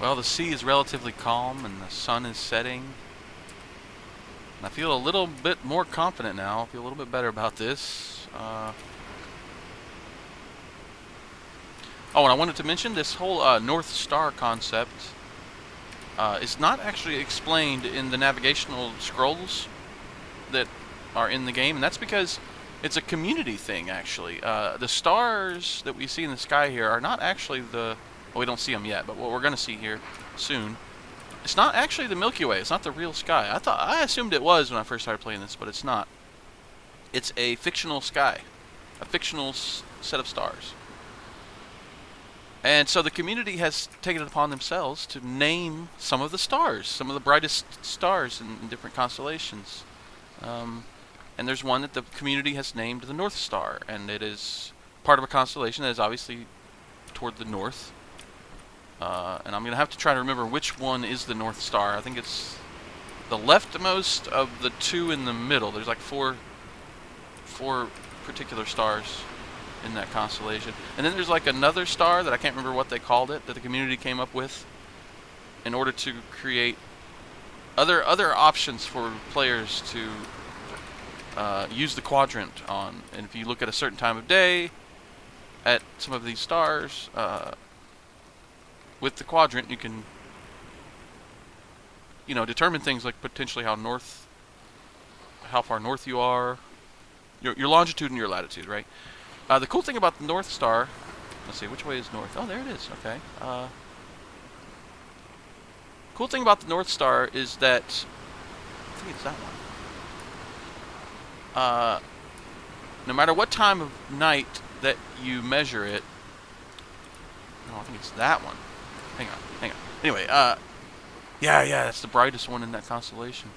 Well, the sea is relatively calm and the sun is setting. And I feel a little bit more confident now. I feel a little bit better about this. Oh, and I wanted to mention this whole North Star concept is not actually explained in the navigational scrolls that are in the game, and that's because it's a community thing, actually. The stars that we see in the sky here are not actually the... Well, we don't see them yet, but what we're going to see here soon, it's not actually the Milky Way. It's not the real sky. I assumed it was when I first started playing this, but it's not. It's a fictional sky, a fictional set of stars. And so the community has taken it upon themselves to name some of the stars, some of the brightest stars in different constellations. And there's one that the community has named the North Star, and it is part of a constellation that is obviously toward the north. And I'm going to have to try to remember which one is the North Star. I think it's the leftmost of the two in the middle. There's like four particular stars in that constellation. And then there's like another star that I can't remember what they called it, that the community came up with in order to create other options for players to use the quadrant on. And if you look at a certain time of day at some of these stars, with the quadrant you can, you know, determine things like potentially how far north you are, your longitude and your latitude, right? The cool thing about the North Star, let's see, which way is north? Oh, there it is. Okay. Cool thing about the North Star is that, I think it's that one. No matter what time of night that you measure it, no, I think it's that one. Hang on. Anyway, yeah, that's the brightest one in that constellation.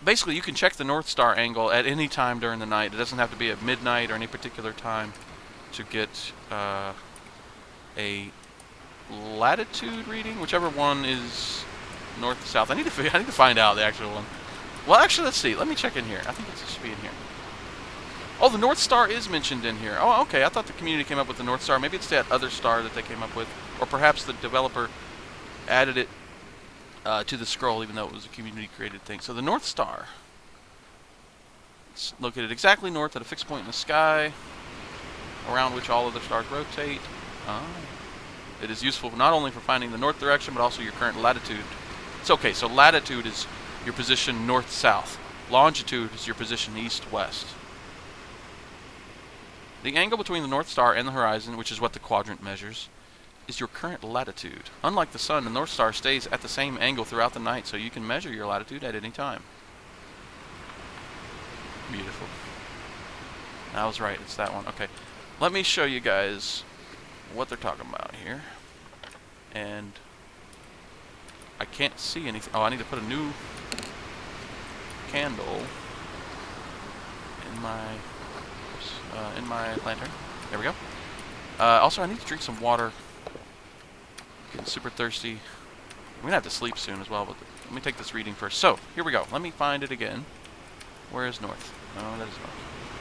Basically, you can check the North Star angle at any time during the night. It doesn't have to be at midnight or any particular time to get a latitude reading, whichever one is north to south. I need to find out the actual one. Well, actually, let's see. Let me check in here. I think it should be in here. Oh, the North Star is mentioned in here. Oh, okay. I thought the community came up with the North Star. Maybe it's that other star that they came up with, or perhaps the developer added it to the scroll, even though it was a community-created thing. So the North Star, it's located exactly north at a fixed point in the sky, around which all other stars rotate. It is useful not only for finding the north direction, but also your current latitude. It's okay, so latitude is your position north-south. Longitude is your position east-west. The angle between the North Star and the horizon, which is what the quadrant measures, is your current latitude. Unlike the sun, the North Star stays at the same angle throughout the night, so you can measure your latitude at any time. Beautiful. I was right, it's that one. Okay, let me show you guys what they're talking about here. And I can't see anything. Oh, I need to put a new candle in my lantern. There we go. Also, I need to drink some water. Getting super thirsty. I'm gonna have to sleep soon as well, but let me take this reading first. So, here we go. Let me find it again. Where is north? No, that is north.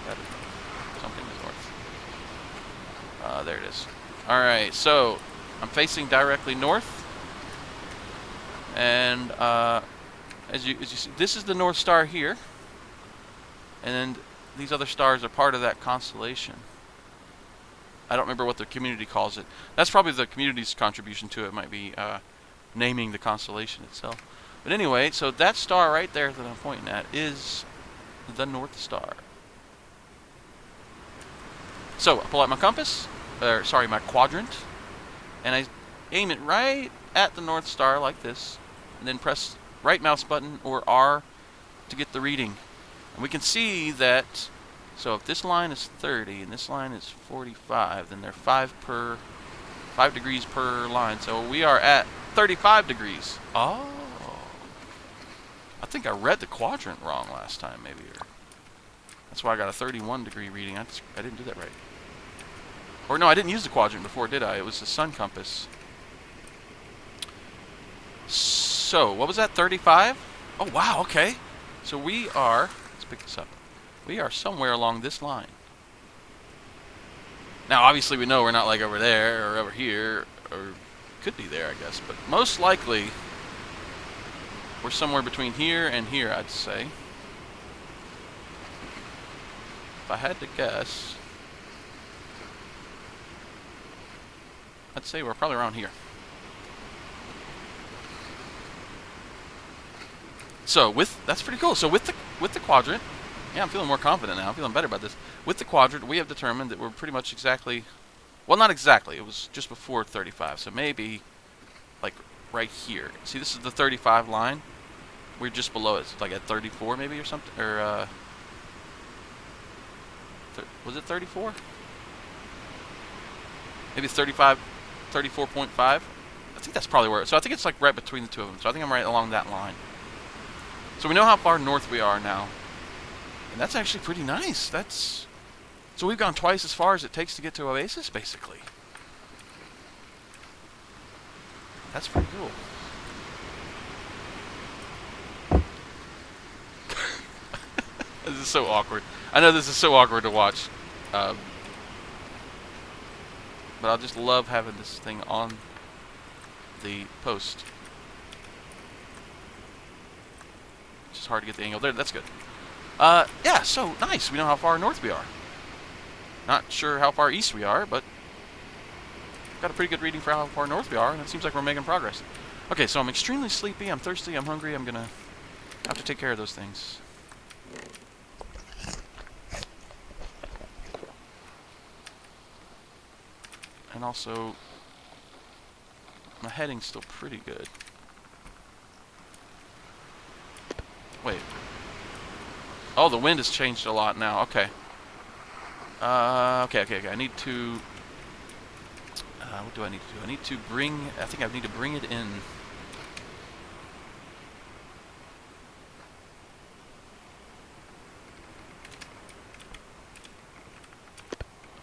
That is north. Something is north. There it is. Alright, so I'm facing directly north. And as you see, this is the North Star here. And these other stars are part of that constellation. I don't remember what the community calls it. That's probably the community's contribution to it, might be naming the constellation itself. But anyway, so that star right there that I'm pointing at is the North Star. So I pull out my compass, my quadrant, and I aim it right at the North Star like this, and then press right mouse button or R to get the reading. And we can see that, so if this line is 30 and this line is 45, then they're 5 degrees per line. So we are at 35 degrees. Oh. I think I read the quadrant wrong last time, maybe. That's why I got a 31 degree reading. I didn't do that right. Or no, I didn't use the quadrant before, did I? It was the sun compass. So, what was that, 35? Oh, wow, okay. So we are, let's pick this up. We are somewhere along this line. Now, obviously, we know we're not like over there or over here, or could be there, I guess. But most likely, we're somewhere between here and here, I'd say. If I had to guess, I'd say we're probably around here. So that's pretty cool. So with the quadrant, yeah, I'm feeling more confident now. I'm feeling better about this. With the quadrant, we have determined that we're pretty much exactly, well, not exactly. It was just before 35. So maybe like right here. See, this is the 35 line. We're just below it. It's like at 34 maybe or something. Or was it 34? Maybe 35, 34.5. I think that's probably where. So I think it's like right between the two of them. So I think I'm right along that line. So we know how far north we are now. And that's actually pretty nice. That's So we've gone twice as far as it takes to get to Oasis, basically. That's pretty cool. This is so awkward. I know this is so awkward to watch. But I just love having this thing on the post. It's just hard to get the angle there. That's good. Yeah, so nice. We know how far north we are. Not sure how far east we are, but got a pretty good reading for how far north we are, and it seems like we're making progress. Okay, so I'm extremely sleepy, I'm thirsty, I'm hungry, I'm gonna have to take care of those things. And also, my heading's still pretty good. Wait. Oh, the wind has changed a lot now. Okay. Okay. I need to... what do I need to do? I need to bring... I think I need to bring it in.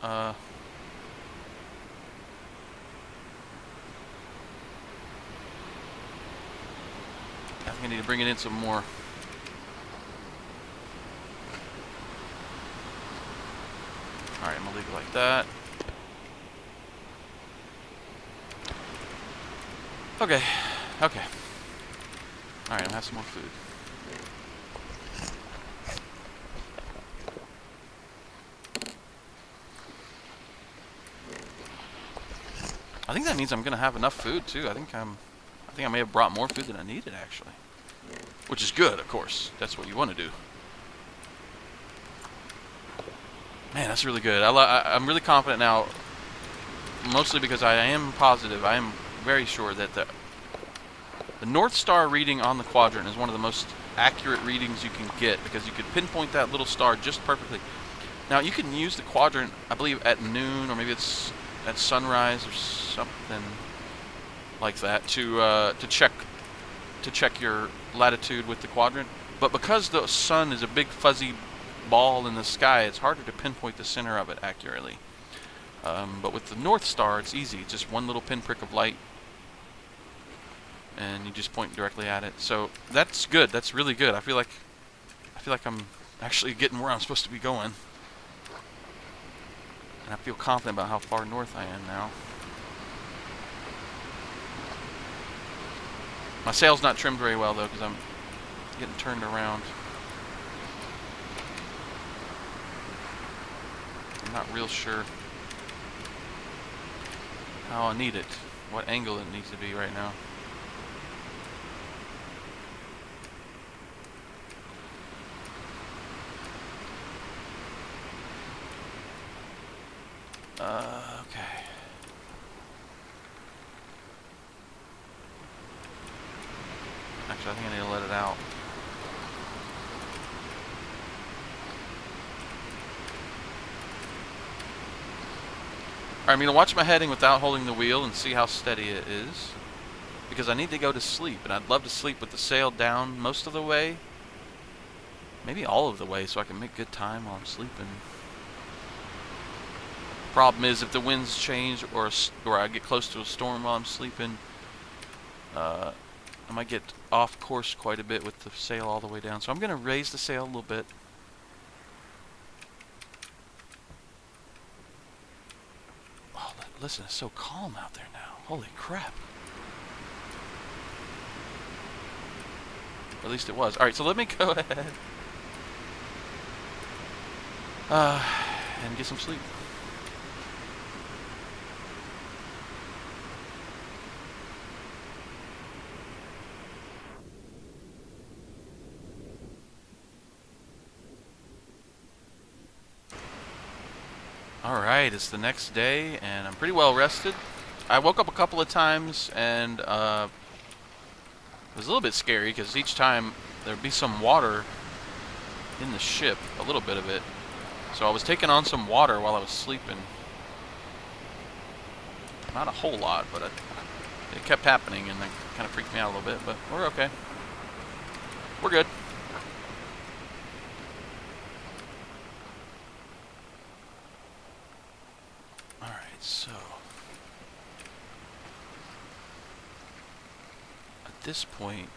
I think I need to bring it in some more. Alright, I'm gonna leave it like that. Okay. Alright, I'm gonna have some more food. I think that means I'm gonna have enough food too. I think I may have brought more food than I needed actually. Which is good, of course. That's what you want to do. Man, that's really good. I'm really confident now, mostly because I am positive, I am very sure that the North Star reading on the quadrant is one of the most accurate readings you can get, because you could pinpoint that little star just perfectly. Now, you can use the quadrant, I believe, at noon, or maybe it's at sunrise or something like that, to check your latitude with the quadrant. But because the sun is a big fuzzy ball in the sky, it's harder to pinpoint the center of it accurately. But with the North Star, it's easy. It's just one little pinprick of light, and you just point directly at it. So that's good. That's really good. I feel like I'm actually getting where I'm supposed to be going, and I feel confident about how far north I am now. My sail's not trimmed very well though, because I'm getting turned around. I'm not real sure how I need it, what angle it needs to be right now. Okay. Actually, I think I need to let it out. Alright, I'm going to watch my heading without holding the wheel and see how steady it is, because I need to go to sleep, and I'd love to sleep with the sail down most of the way, maybe all of the way, so I can make good time while I'm sleeping. Problem is, if the winds change or I get close to a storm while I'm sleeping, I might get off course quite a bit with the sail all the way down. So I'm going to raise the sail a little bit. Oh, listen, it's so calm out there now. Holy crap. Or at least it was. Alright, so let me go ahead and get some sleep. Alright, it's the next day, and I'm pretty well rested. I woke up a couple of times, and it was a little bit scary, because each time there'd be some water in the ship, a little bit of it. So I was taking on some water while I was sleeping. Not a whole lot, but it kept happening, and it kind of freaked me out a little bit, but we're okay. We're good. this point...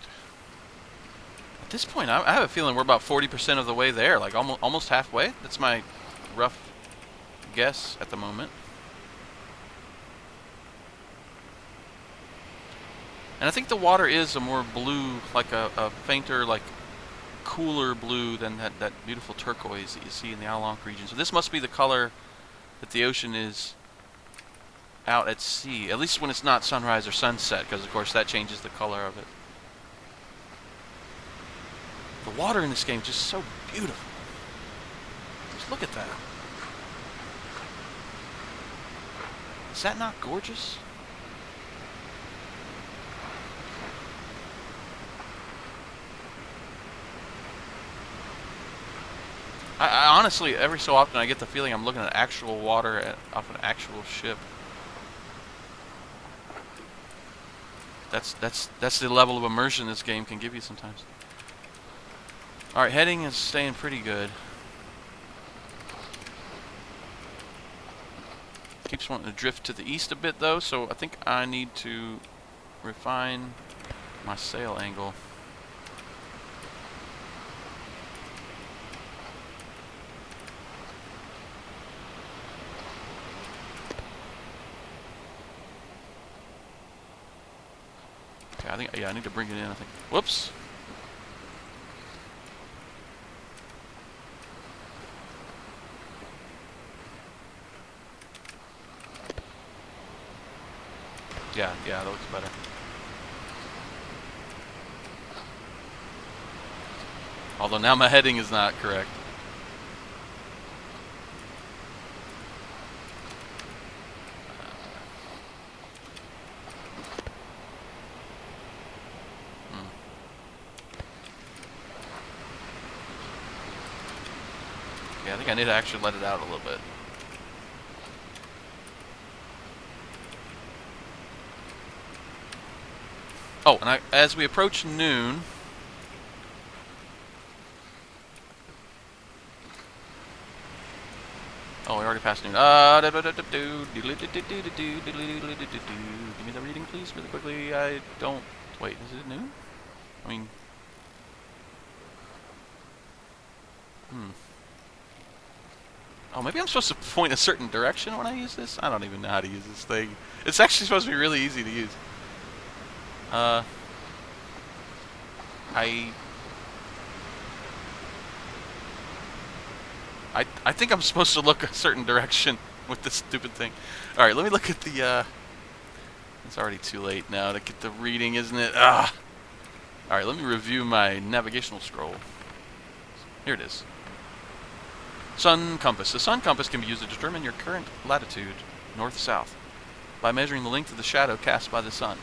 At this point, I have a feeling we're about 40% of the way there, like almost halfway. That's my rough guess at the moment. And I think the water is a more blue, like a fainter, like cooler blue than that beautiful turquoise that you see in the Alonk region. So this must be the color that the ocean is out at sea, at least when it's not sunrise or sunset, because of course that changes the color of it. The water in this game is just so beautiful. Just look at that. Is that not gorgeous? I honestly, every so often I get the feeling I'm looking at actual water off an actual ship. That's the level of immersion this game can give you sometimes. Alright, heading is staying pretty good. Keeps wanting to drift to the east a bit though, so I think I need to refine my sail angle. Okay, I think, yeah, I need to bring it in, I think. Whoops! Yeah, that looks better. Although now my heading is not correct. Yeah, I think I need to actually let it out a little bit. Oh, and as we approach noon... Oh, we already passed noon. Give me the reading, please, really quickly. I don't... Wait, is it noon? I mean... Oh, maybe I'm supposed to point a certain direction when I use this? I don't even know how to use this thing. It's actually supposed to be really easy to use. I think I'm supposed to look a certain direction with this stupid thing. Alright, let me look at the, It's already too late now to get the reading, isn't it? Ah! Alright, let me review my navigational scroll. Here it is. Sun compass. The sun compass can be used to determine your current latitude, north-south, by measuring the length of the shadow cast by the sun.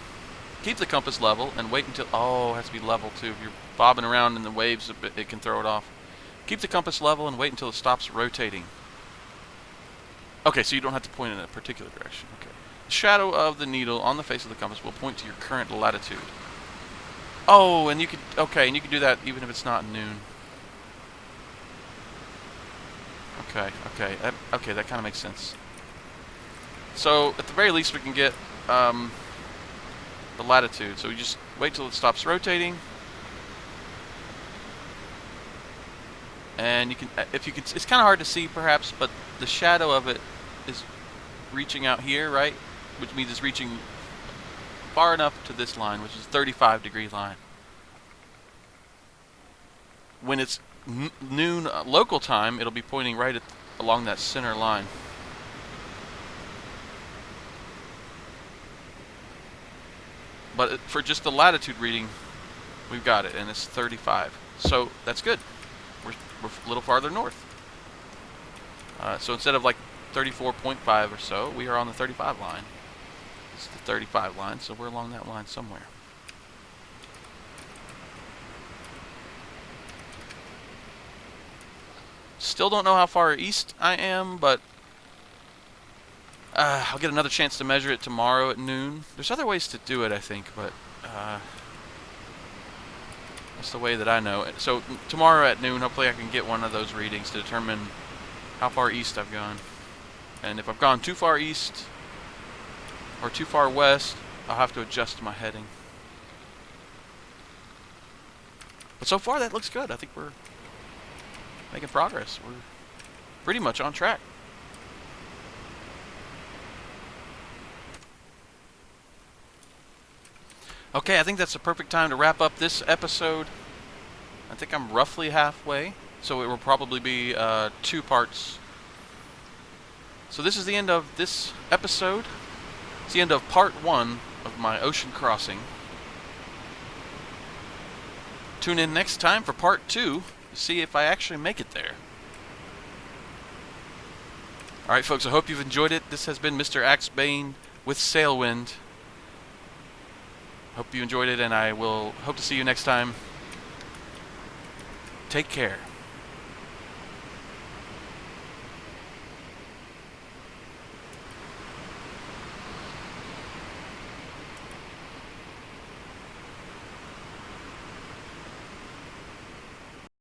Keep the compass level and wait until... Oh, it has to be level too. If you're bobbing around in the waves a bit, it can throw it off. Keep the compass level and wait until it stops rotating. Okay, so you don't have to point in a particular direction. Okay. The shadow of the needle on the face of the compass will point to your current latitude. Oh, and you could... Okay, and you can do that even if it's not noon. Okay, okay, that kind of makes sense. So, at the very least, we can get the latitude. So we just wait till it stops rotating, and you can, if you could, it's kind of hard to see perhaps, but the shadow of it is reaching out here, right? Which means it's reaching far enough to this line, which is 35-degree line. When it's noon local time, it'll be pointing right along that center line. But for just the latitude reading, we've got it, and it's 35. So that's good. We're a little farther north. So instead of like 34.5 or so, we are on the 35 line. It's the 35 line, so we're along that line somewhere. Still don't know how far east I am, but I'll get another chance to measure it tomorrow at noon. There's other ways to do it, I think, but that's the way that I know it. So tomorrow at noon, hopefully I can get one of those readings to determine how far east I've gone. And if I've gone too far east or too far west, I'll have to adjust my heading. But so far, that looks good. I think we're making progress. We're pretty much on track. Okay, I think that's the perfect time to wrap up this episode. I think I'm roughly halfway, so it will probably be 2 parts. So this is the end of this episode. It's the end of part 1 of my ocean crossing. Tune in next time for part 2 to see if I actually make it there. Alright folks, I hope you've enjoyed it. This has been Mr. Axebane with Sailwind. Hope you enjoyed it, and I will hope to see you next time. Take care.